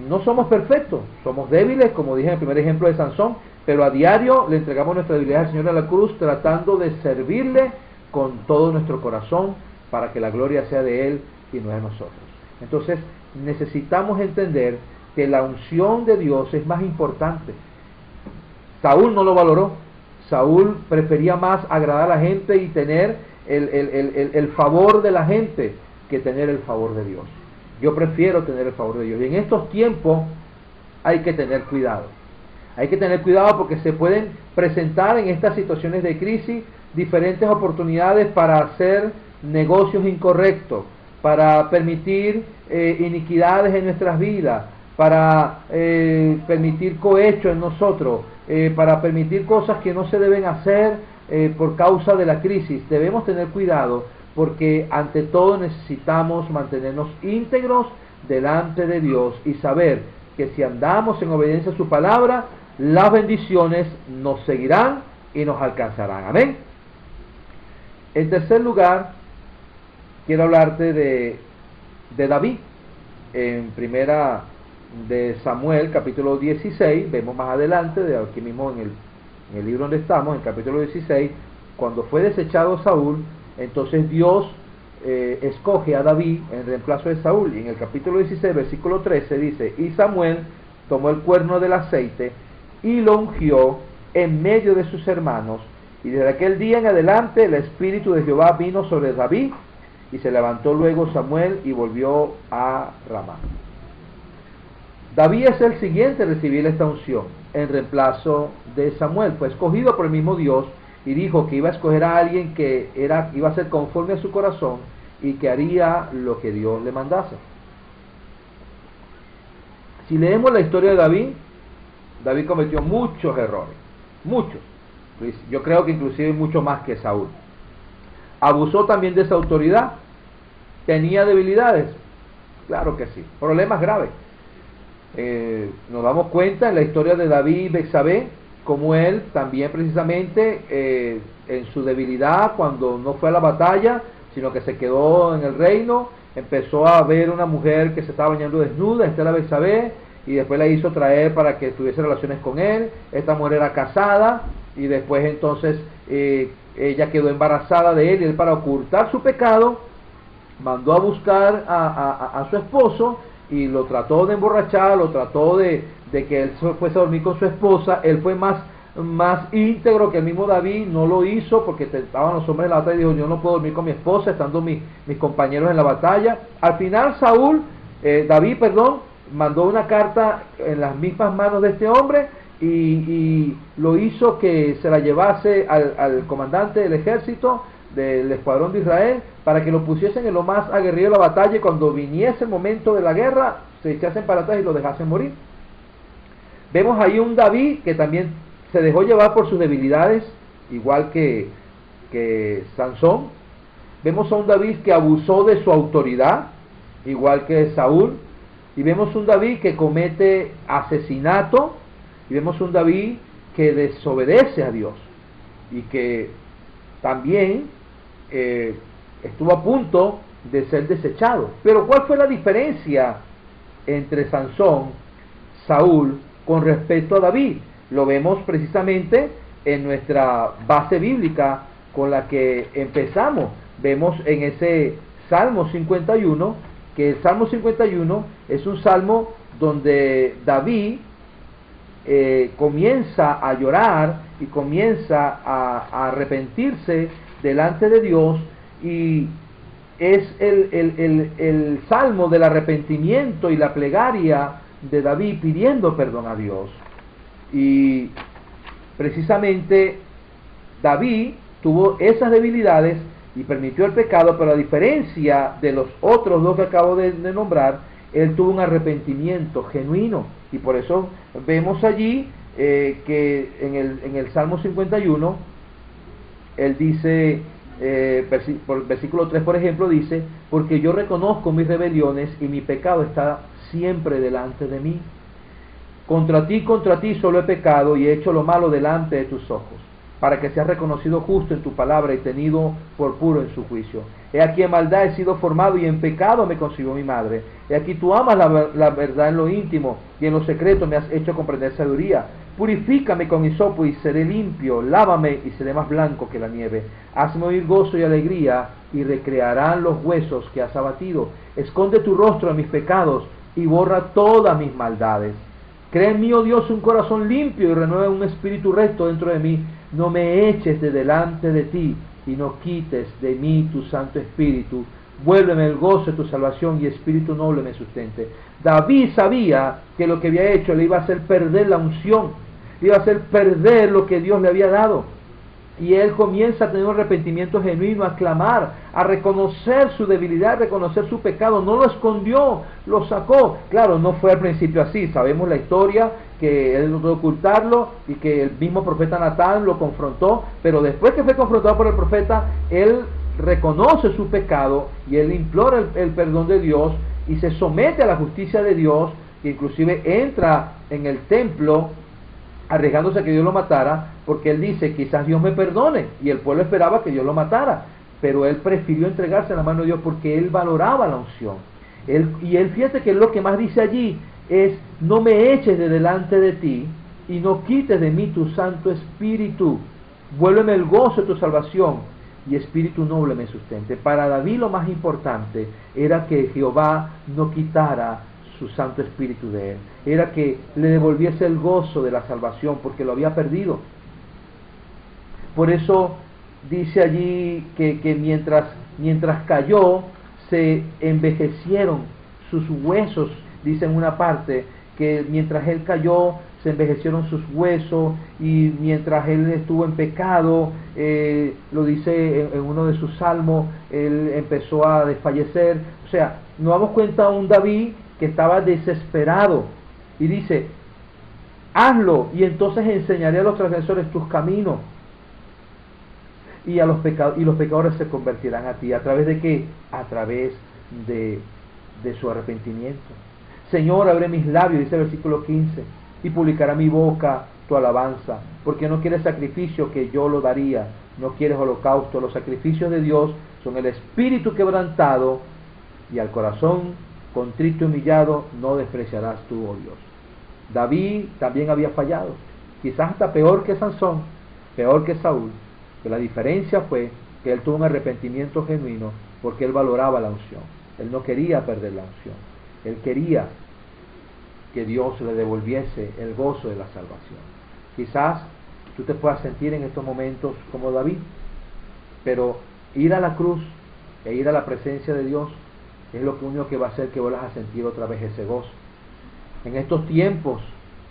no somos perfectos, somos débiles, como dije en el primer ejemplo de Sansón, pero a diario le entregamos nuestra debilidad al Señor a la cruz, tratando de servirle con todo nuestro corazón, para que la gloria sea de Él y no de nosotros. Entonces, necesitamos entender que la unción de Dios es más importante. Saúl no lo valoró. Saúl prefería más agradar a la gente y tener el favor de la gente que tener el favor de Dios. Yo prefiero tener el favor de Dios. Y en estos tiempos hay que tener cuidado. Hay que tener cuidado porque se pueden presentar en estas situaciones de crisis diferentes oportunidades para hacer negocios incorrectos, para permitir iniquidades en nuestras vidas, para permitir cohecho en nosotros, para permitir cosas que no se deben hacer por causa de la crisis. Debemos tener cuidado porque ante todo necesitamos mantenernos íntegros delante de Dios y saber que si andamos en obediencia a su palabra, las bendiciones nos seguirán y nos alcanzarán. Amén. En tercer lugar, quiero hablarte de David. En primera de Samuel, capítulo 16, vemos más adelante, de aquí mismo en el libro donde estamos, en el capítulo 16, cuando fue desechado Saúl, entonces Dios escoge a David en reemplazo de Saúl. Y en el capítulo 16, versículo 13 dice, y Samuel tomó el cuerno del aceite y lo ungió en medio de sus hermanos, y desde aquel día en adelante el Espíritu de Jehová vino sobre David, y se levantó luego Samuel y volvió a Ramá. David es el siguiente en recibir esta unción en reemplazo de Samuel. Fue escogido por el mismo Dios y dijo que iba a escoger a alguien que iba a ser conforme a su corazón y que haría lo que Dios le mandase. Si leemos la historia de David, David cometió muchos errores, muchos. Yo creo que inclusive mucho más que Saúl. Abusó también de esa autoridad. ¿Tenía debilidades? Claro que sí. Problemas graves. Nos damos cuenta en la historia de David y Betsabé, como él también precisamente en su debilidad, cuando no fue a la batalla, sino que se quedó en el reino, empezó a ver una mujer que se estaba bañando desnuda, esta era Betsabé, y después la hizo traer para que tuviese relaciones con él. Esta mujer era casada, y después entonces ella quedó embarazada de él, y él, para ocultar su pecado, mandó a buscar a su esposo y lo trató de emborrachar, lo trató de que él fuese a dormir con su esposa. Él fue más íntegro que el mismo David, no lo hizo porque estaban los hombres en la batalla y dijo, yo no puedo dormir con mi esposa estando mis compañeros en la batalla. Al final David mandó una carta en las mismas manos de este hombre y lo hizo que se la llevase al comandante del ejército del escuadrón de Israel, para que lo pusiesen en lo más aguerrido de la batalla, y cuando viniese el momento de la guerra se echasen para atrás y lo dejasen morir. Vemos ahí un David que también se dejó llevar por sus debilidades, igual que Sansón. Vemos a un David que abusó de su autoridad, igual que Saúl. Y vemos un David que comete asesinato, y vemos un David que desobedece a Dios, y que también estuvo a punto de ser desechado. Pero ¿cuál fue la diferencia entre Sansón, Saúl, con respecto a David? Lo vemos precisamente en nuestra base bíblica con la que empezamos. vemos en ese Salmo 51, que el Salmo 51 es un salmo donde David comienza a llorar y comienza a arrepentirse delante de Dios, y es el salmo del arrepentimiento y la plegaria de David pidiendo perdón a Dios. Y precisamente David tuvo esas debilidades y permitió el pecado, pero a diferencia de los otros dos que acabo de nombrar, él tuvo un arrepentimiento genuino, y por eso vemos allí que en el Salmo 51 él dice, versículo 3 por ejemplo, dice: porque yo reconozco mis rebeliones y mi pecado está siempre delante de mí. Contra ti solo he pecado y he hecho lo malo delante de tus ojos, para que seas reconocido justo en tu palabra y tenido por puro en su juicio. He aquí en maldad he sido formado y en pecado me concibió mi madre. He aquí tú amas la verdad en lo íntimo y en lo secreto me has hecho comprender sabiduría. Purifícame con hisopo y seré limpio, lávame y seré más blanco que la nieve. Hazme oír gozo y alegría y recrearán los huesos que has abatido. Esconde tu rostro de mis pecados y borra todas mis maldades. Crea en mí, oh Dios, un corazón limpio y renueva un espíritu recto dentro de mí. No me eches de delante de ti y no quites de mí tu Santo Espíritu. Vuélveme el gozo de tu salvación y espíritu noble me sustente. David sabía que lo que había hecho le iba a hacer perder la unción, le iba a hacer perder lo que Dios le había dado. Y él comienza a tener un arrepentimiento genuino, a clamar, a reconocer su debilidad, a reconocer su pecado. No lo escondió, lo sacó. Claro, no fue al principio así. Sabemos la historia, que él no pudo ocultarlo y que el mismo profeta Natán lo confrontó. Pero después que fue confrontado por el profeta, él reconoce su pecado y él implora el perdón de Dios y se somete a la justicia de Dios, que inclusive entra en el templo arriesgándose a que Dios lo matara, porque él dice: quizás Dios me perdone, y el pueblo esperaba que Dios lo matara, pero él prefirió entregarse a la mano de Dios porque él valoraba la unción. Y él, fíjate que lo que más dice allí es: no me eches de delante de ti y no quites de mí tu Santo Espíritu, vuélveme el gozo de tu salvación y espíritu noble me sustente. Para David lo más importante era que Jehová no quitara su Santo Espíritu de él, era que le devolviese el gozo de la salvación, porque lo había perdido. Por eso dice allí que mientras cayó, se envejecieron sus huesos. Dice en una parte que mientras él cayó, se envejecieron sus huesos, y mientras él estuvo en pecado, lo dice en uno de sus salmos, él empezó a desfallecer. O sea, nos damos cuenta de un David que estaba desesperado, y dice: hazlo, y entonces enseñaré a los transgresores tus caminos, y los pecadores se convertirán a ti. ¿A través de qué? A través de su arrepentimiento. Señor, abre mis labios, dice el versículo 15, y publicará mi boca tu alabanza, porque no quieres sacrificio, que yo lo daría, no quieres holocausto. Los sacrificios de Dios son el espíritu quebrantado, y al corazón contrito y humillado no despreciarás tú, oh Dios. David también había fallado, quizás hasta peor que Sansón, peor que Saúl, pero la diferencia fue que él tuvo un arrepentimiento genuino, porque él valoraba la unción. Él no quería perder la unción, él quería que Dios le devolviese el gozo de la salvación. Quizás tú te puedas sentir en estos momentos como David, pero ir a la cruz e ir a la presencia de Dios es lo único que va a hacer que vuelvas a sentir otra vez ese gozo. En estos tiempos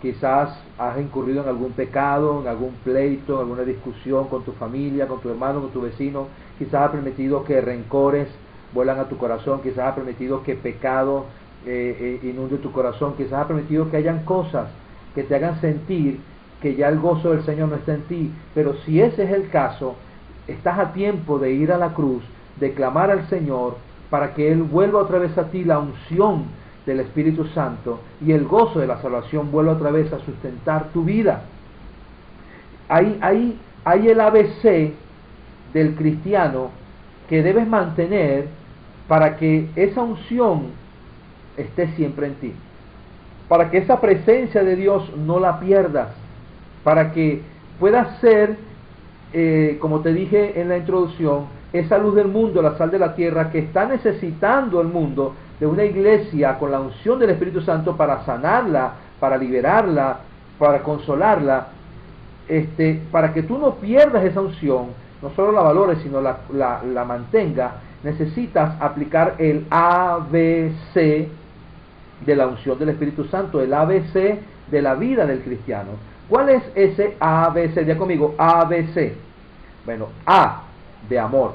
quizás has incurrido en algún pecado, en algún pleito, en alguna discusión con tu familia, con tu hermano, con tu vecino. Quizás has permitido que rencores vuelan a tu corazón, quizás has permitido que pecado inunde tu corazón, quizás has permitido que hayan cosas que te hagan sentir que ya el gozo del Señor no está en ti. Pero si ese es el caso, estás a tiempo de ir a la cruz, de clamar al Señor para que Él vuelva otra vez a ti la unción del Espíritu Santo, y el gozo de la salvación vuelva otra vez a sustentar tu vida. Hay el ABC del cristiano que debes mantener para que esa unción esté siempre en ti, para que esa presencia de Dios no la pierdas, para que puedas ser, como te dije en la introducción, esa luz del mundo, la sal de la tierra, que está necesitando el mundo de una iglesia con la unción del Espíritu Santo para sanarla, para liberarla, para consolarla, para que tú no pierdas esa unción, no solo la valores, sino la mantenga. Necesitas aplicar el ABC de la unción del Espíritu Santo, el ABC de la vida del cristiano. ¿Cuál es ese ABC? Ya conmigo, ABC. Bueno, A de amor.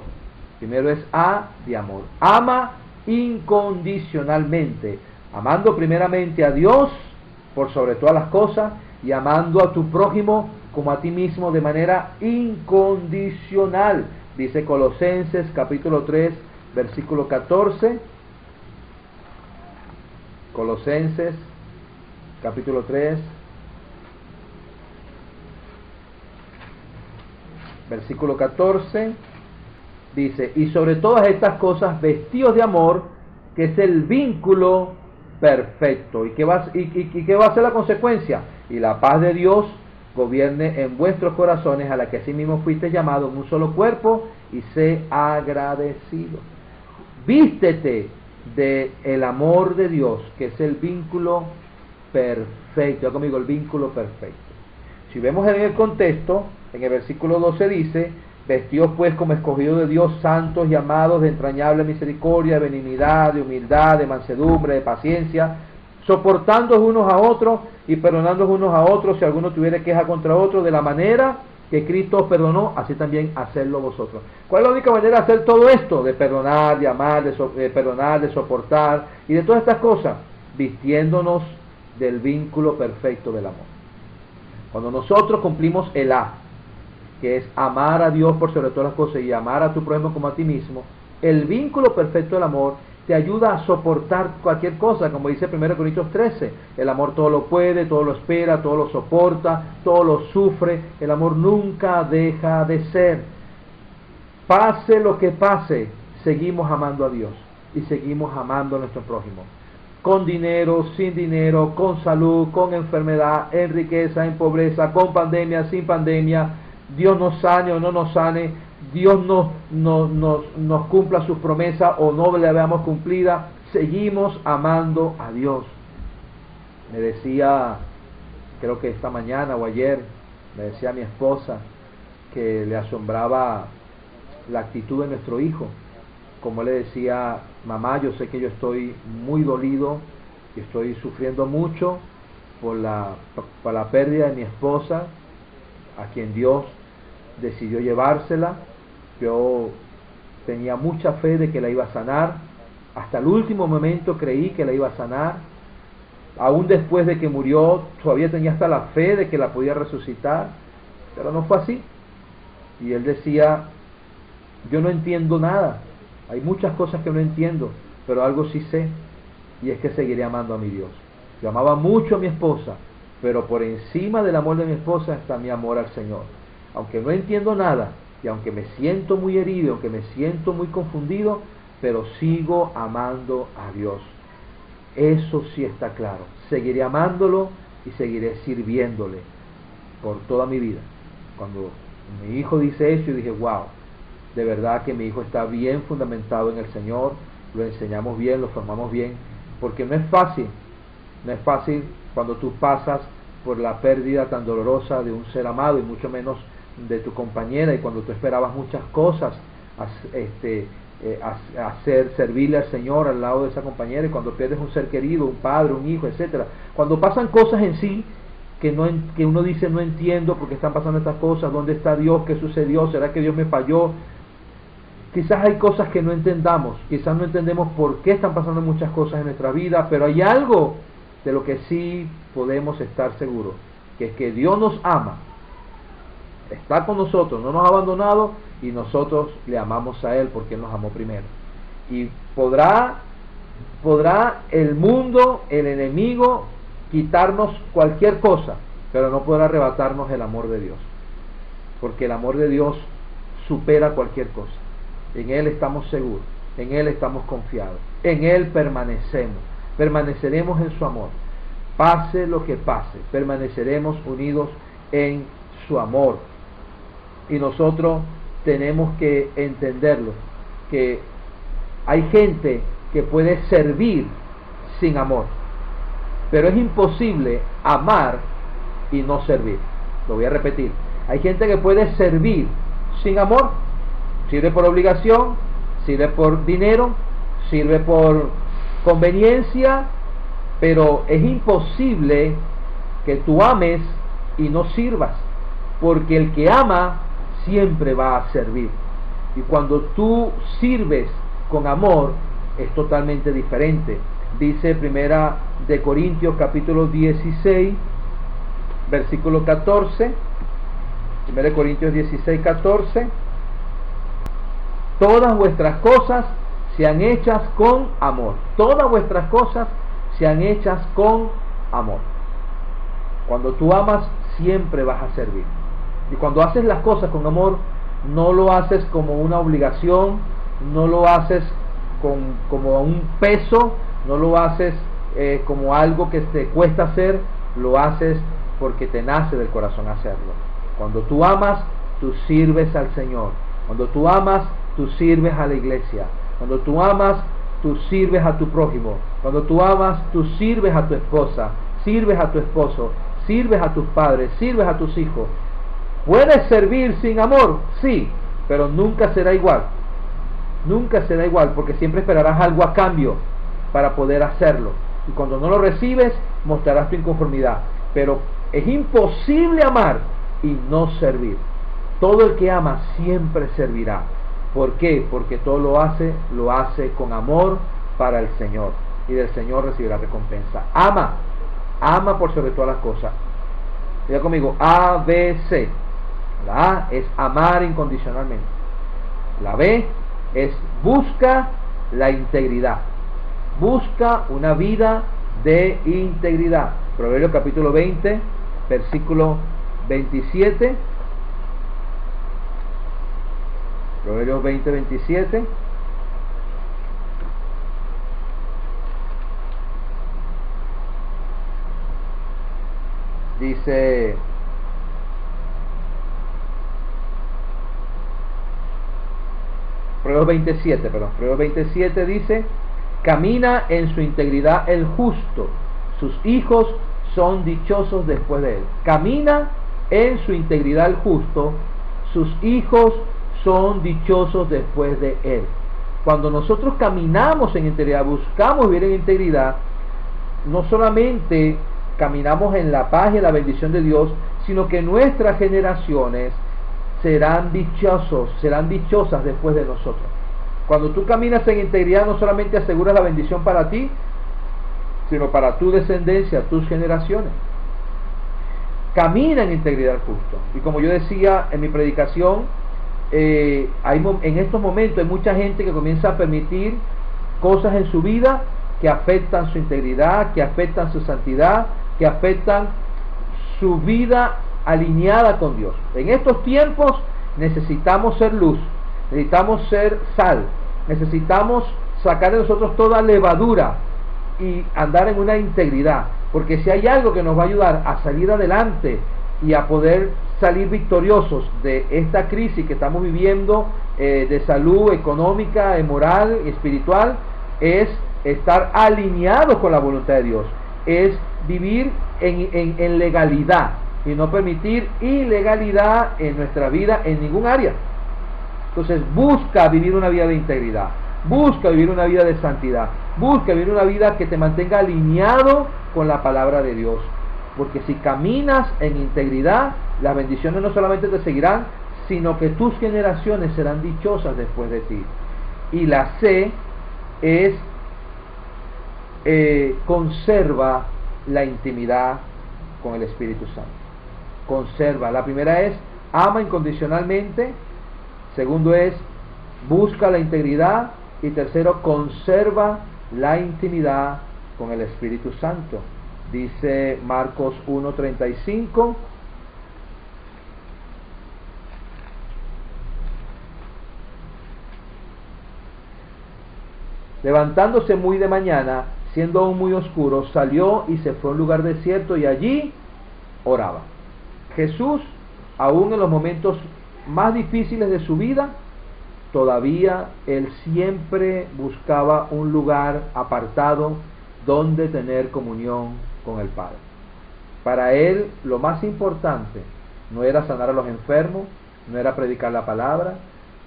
Primero es A de amor. Ama incondicionalmente, amando primeramente a Dios por sobre todas las cosas y amando a tu prójimo como a ti mismo de manera incondicional. Dice Colosenses capítulo 3, versículo 14. Colosenses capítulo 3, versículo 14, dice: y sobre todas estas cosas vestidos de amor, que es el vínculo perfecto. ¿Y qué va a ser la consecuencia? Y la paz de Dios gobierne en vuestros corazones, a la que asimismo fuiste llamados en un solo cuerpo, y sé agradecido. Vístete del amor de Dios, que es el vínculo perfecto. Ya conmigo, el vínculo perfecto. Si vemos en el contexto, en el versículo 12 dice: vestidos pues como escogidos de Dios, santos y amados, de entrañable misericordia, de benignidad, de humildad, de mansedumbre, de paciencia, soportándoos unos a otros y perdonándoos unos a otros si alguno tuviere queja contra otro, de la manera que Cristo os perdonó, así también hacedlo vosotros. ¿Cuál es la única manera de hacer todo esto? De perdonar, de amar, de perdonar, de soportar y de todas estas cosas, vistiéndonos del vínculo perfecto del amor. Cuando nosotros cumplimos el A, que es amar a Dios por sobre todas las cosas y amar a tu prójimo como a ti mismo, el vínculo perfecto del amor te ayuda a soportar cualquier cosa, como dice 1 Corintios 13, el amor todo lo puede, todo lo espera, todo lo soporta, todo lo sufre, el amor nunca deja de ser. Pase lo que pase, seguimos amando a Dios y seguimos amando a nuestro prójimo. Con dinero, sin dinero, con salud, con enfermedad, en riqueza, en pobreza, con pandemia, sin pandemia, Dios nos sane o no nos sane, Dios nos cumpla sus promesas o no la veamos cumplida, seguimos amando a Dios. Me decía, creo que esta mañana o ayer, me decía mi esposa que le asombraba la actitud de nuestro hijo. Como le decía: mamá, yo sé que yo estoy muy dolido, que estoy sufriendo mucho por la pérdida de mi esposa, a quien Dios decidió llevársela. Yo tenía mucha fe de que la iba a sanar, hasta el último momento creí que la iba a sanar, aún después de que murió todavía tenía hasta la fe de que la podía resucitar, pero no fue así. Y él decía: yo no entiendo nada, hay muchas cosas que no entiendo, pero algo sí sé, y es que seguiré amando a mi Dios. Yo amaba mucho a mi esposa, pero por encima del amor de mi esposa está mi amor al Señor. Aunque no entiendo nada, y aunque me siento muy herido, aunque me siento muy confundido, pero sigo amando a Dios. Eso sí está claro. Seguiré amándolo y seguiré sirviéndole por toda mi vida. Cuando mi hijo dice eso, yo dije: wow, de verdad que mi hijo está bien fundamentado en el Señor, lo enseñamos bien, lo formamos bien, porque no es fácil cuando tú pasas por la pérdida tan dolorosa de un ser amado, y mucho menos de tu compañera, y cuando tú esperabas muchas cosas, servirle al Señor al lado de esa compañera, y cuando pierdes un ser querido, un padre, un hijo, etcétera, cuando pasan cosas en sí que uno dice: no entiendo por qué están pasando estas cosas, ¿dónde está Dios? ¿Qué sucedió? ¿Será que Dios me falló? Quizás hay cosas que no entendamos, quizás no entendemos por qué están pasando muchas cosas en nuestra vida, pero hay algo de lo que sí podemos estar seguros, que es que Dios nos ama, está con nosotros, no nos ha abandonado, y nosotros le amamos a Él porque Él nos amó primero. Y podrá el mundo, el enemigo, quitarnos cualquier cosa, pero no podrá arrebatarnos el amor de Dios, porque el amor de Dios supera cualquier cosa. En Él estamos seguros, en Él estamos confiados, en Él permaneceremos en su amor. Pase lo que pase, permaneceremos unidos en su amor. Y nosotros tenemos que entenderlo, que hay gente que puede servir sin amor, pero es imposible amar y no servir. Lo voy a repetir. Hay gente que puede servir sin amor, sirve por obligación, sirve por dinero, sirve por conveniencia, pero es imposible que tú ames y no sirvas, porque el que ama siempre va a servir. Y cuando tú sirves con amor es totalmente diferente. Dice Primera de Corintios capítulo 16 versículo 14, Primera de Corintios 16, 14: todas vuestras cosas sean hechas con amor. Todas vuestras cosas sean hechas con amor. Cuando tú amas, siempre vas a servir. Y cuando haces las cosas con amor, no lo haces como una obligación, no lo haces como un peso, no lo haces como algo que te cuesta hacer, lo haces porque te nace del corazón hacerlo. Cuando tú amas, tú sirves al Señor. Cuando tú amas, tú sirves a la iglesia. Cuando tú amas, tú sirves a tu prójimo. Cuando tú amas, tú sirves a tu esposa, sirves a tu esposo, sirves a tus padres, sirves a tus hijos. ¿Puedes servir sin amor? Sí, pero nunca será igual. Nunca será igual, porque siempre esperarás algo a cambio para poder hacerlo. Y cuando no lo recibes, mostrarás tu inconformidad. Pero es imposible amar y no servir. Todo el que ama siempre servirá. ¿Por qué? Porque todo lo hace con amor para el Señor, y del Señor recibirá recompensa. Ama por sobre todas las cosas. Diga conmigo, ABC. La A es amar incondicionalmente. La B es busca la integridad. Busca una vida de integridad. Proverbios capítulo 20, versículo 27. Proverbios 20, 27. Dice: Proverbios 27 dice: camina en su integridad el justo, sus hijos son dichosos después de él. Camina en su integridad el justo, sus hijos son dichosos después de él. Cuando nosotros caminamos en integridad, buscamos vivir en integridad, no solamente caminamos en la paz y en la bendición de Dios, sino que nuestras generaciones serán dichosas después de nosotros. Cuando tú caminas en integridad, no solamente aseguras la bendición para ti, sino para tu descendencia, tus generaciones. Camina en integridad justo. Y como yo decía en mi predicación, en estos momentos hay mucha gente que comienza a permitir cosas en su vida que afectan su integridad, que afectan su santidad, que afectan su vida alineada con Dios. En estos tiempos necesitamos ser luz, necesitamos ser sal, necesitamos sacar de nosotros toda levadura y andar en una integridad, porque si hay algo que nos va a ayudar a salir adelante y a poder salir victoriosos de esta crisis que estamos viviendo, de salud económica, moral y espiritual, es estar alineados con la voluntad de Dios, es vivir en legalidad y no permitir ilegalidad en nuestra vida en ningún área. Entonces busca vivir una vida de integridad, busca vivir una vida de santidad, busca vivir una vida que te mantenga alineado con la palabra de Dios, porque si caminas en integridad, las bendiciones no solamente te seguirán, sino que tus generaciones serán dichosas después de ti. Y la C es conserva la intimidad con el Espíritu Santo. Conserva. La primera es ama incondicionalmente. Segundo es busca la integridad. Y tercero, conserva la intimidad con el Espíritu Santo. Dice Marcos 1:35. Levantándose muy de mañana, siendo aún muy oscuro, salió y se fue a un lugar desierto y allí oraba. Jesús, aún en los momentos más difíciles de su vida, todavía él siempre buscaba un lugar apartado donde tener comunión con el Padre. Para él lo más importante no era sanar a los enfermos, no era predicar la palabra,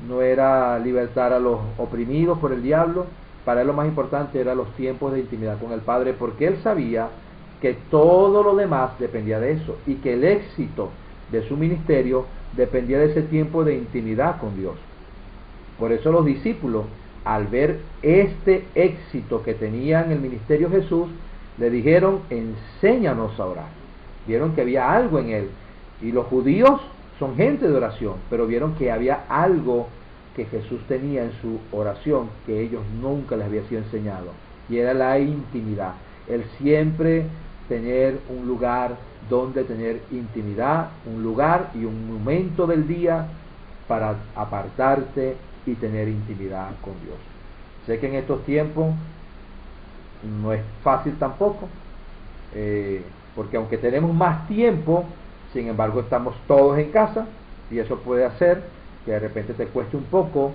no era libertar a los oprimidos por el diablo. Para él lo más importante eran los tiempos de intimidad con el Padre, porque él sabía que todo lo demás dependía de eso, y que el éxito de su ministerio dependía de ese tiempo de intimidad con Dios. Por eso los discípulos, al ver este éxito que tenía en el ministerio Jesús, le dijeron: enséñanos a orar. Vieron que había algo en él, y los judíos son gente de oración, pero vieron que había algo que Jesús tenía en su oración que ellos nunca les había sido enseñado, y era la intimidad. El siempre tener un lugar donde tener intimidad, un lugar y un momento del día para apartarte y tener intimidad con Dios. Sé que en estos tiempos no es fácil tampoco, porque aunque tenemos más tiempo, sin embargo estamos todos en casa, y eso puede hacer que de repente te cueste un poco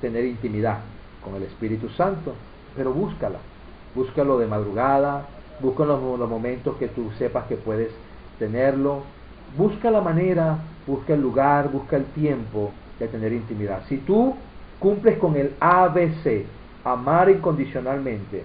tener intimidad con el Espíritu Santo, pero búscalo de madrugada, busca los momentos que tú sepas que puedes tenerlo, busca la manera, busca el lugar, busca el tiempo de tener intimidad. Si tú cumples con el ABC, amar incondicionalmente,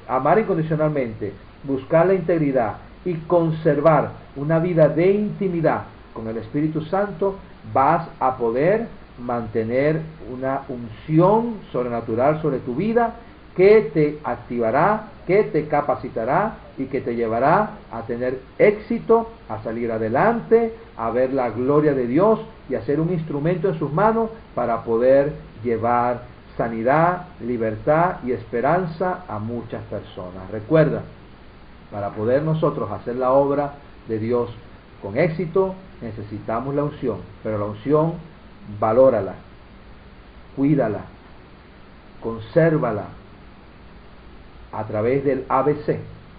amar incondicionalmente, buscar la integridad y conservar una vida de intimidad con el Espíritu Santo, vas a poder mantener una unción sobrenatural sobre tu vida que te activará, que te capacitará y que te llevará a tener éxito, a salir adelante, a ver la gloria de Dios y a ser un instrumento en sus manos para poder llevar sanidad, libertad y esperanza a muchas personas. Recuerda, para poder nosotros hacer la obra de Dios con éxito, necesitamos la unción, pero la unción, valórala, cuídala, consérvala a través del ABC,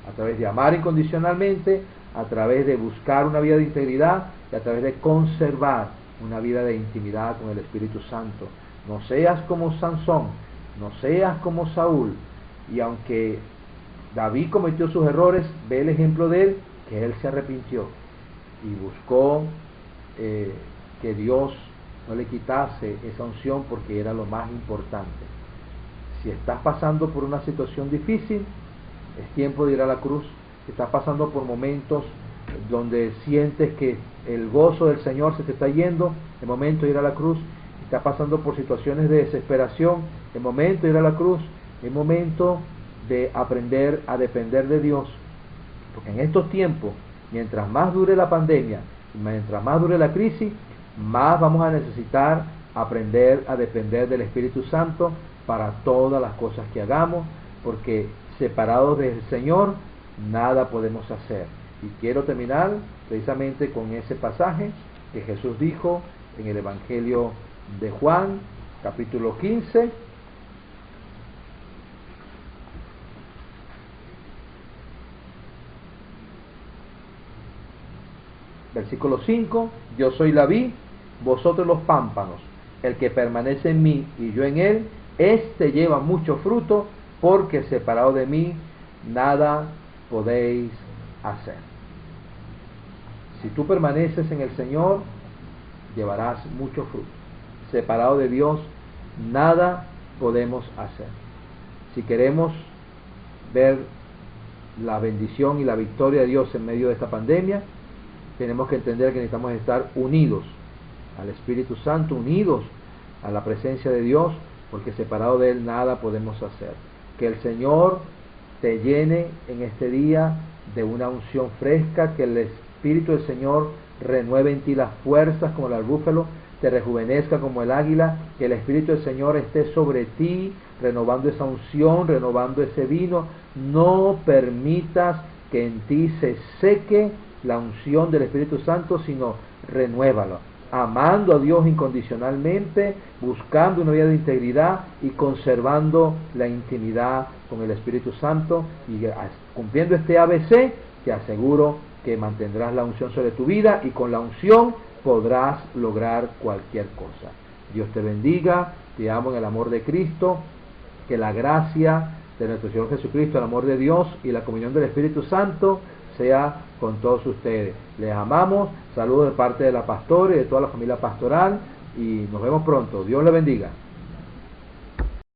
a través de amar incondicionalmente, a través de buscar una vida de integridad y a través de conservar una vida de intimidad con el Espíritu Santo. No seas como Sansón, no seas como Saúl, y aunque David cometió sus errores, ve el ejemplo de él, que él se arrepintió y buscó que Dios no le quitase esa unción, porque era lo más importante. Si estás pasando por una situación difícil, es tiempo de ir a la cruz. Si estás pasando por momentos donde sientes que el gozo del Señor se te está yendo, es momento de ir a la cruz. Si estás pasando por situaciones de desesperación, es momento de ir a la cruz. Es momento de aprender a depender de Dios, porque en estos tiempos, mientras más dure la pandemia, mientras más dure la crisis, más vamos a necesitar aprender a depender del Espíritu Santo para todas las cosas que hagamos, porque separados del Señor nada podemos hacer. Y quiero terminar precisamente con ese pasaje que Jesús dijo en el Evangelio de Juan, capítulo 15, versículo 5: yo soy la vid, vosotros los pámpanos. El que permanece en mí y yo en él, éste lleva mucho fruto, porque separado de mí nada podéis hacer. Si tú permaneces en el Señor, llevarás mucho fruto. Separado de Dios, nada podemos hacer. Si queremos ver la bendición y la victoria de Dios en medio de esta pandemia, tenemos que entender que necesitamos estar unidos al Espíritu Santo, unidos a la presencia de Dios, porque separado de Él nada podemos hacer. Que el Señor te llene en este día de una unción fresca, que el Espíritu del Señor renueve en ti las fuerzas como el búfalo, te rejuvenezca como el águila, que el Espíritu del Señor esté sobre ti, renovando esa unción, renovando ese vino. No permitas que en ti se seque la unción del Espíritu Santo, sino renuévalo, amando a Dios incondicionalmente, buscando una vida de integridad y conservando la intimidad con el Espíritu Santo, y cumpliendo este ABC, te aseguro que mantendrás la unción sobre tu vida y con la unción podrás lograr cualquier cosa. Dios te bendiga, te amo en el amor de Cristo, que la gracia de nuestro Señor Jesucristo, el amor de Dios y la comunión del Espíritu Santo sea con todos ustedes. Les amamos, saludos de parte de la pastora y de toda la familia pastoral y nos vemos pronto. Dios les bendiga.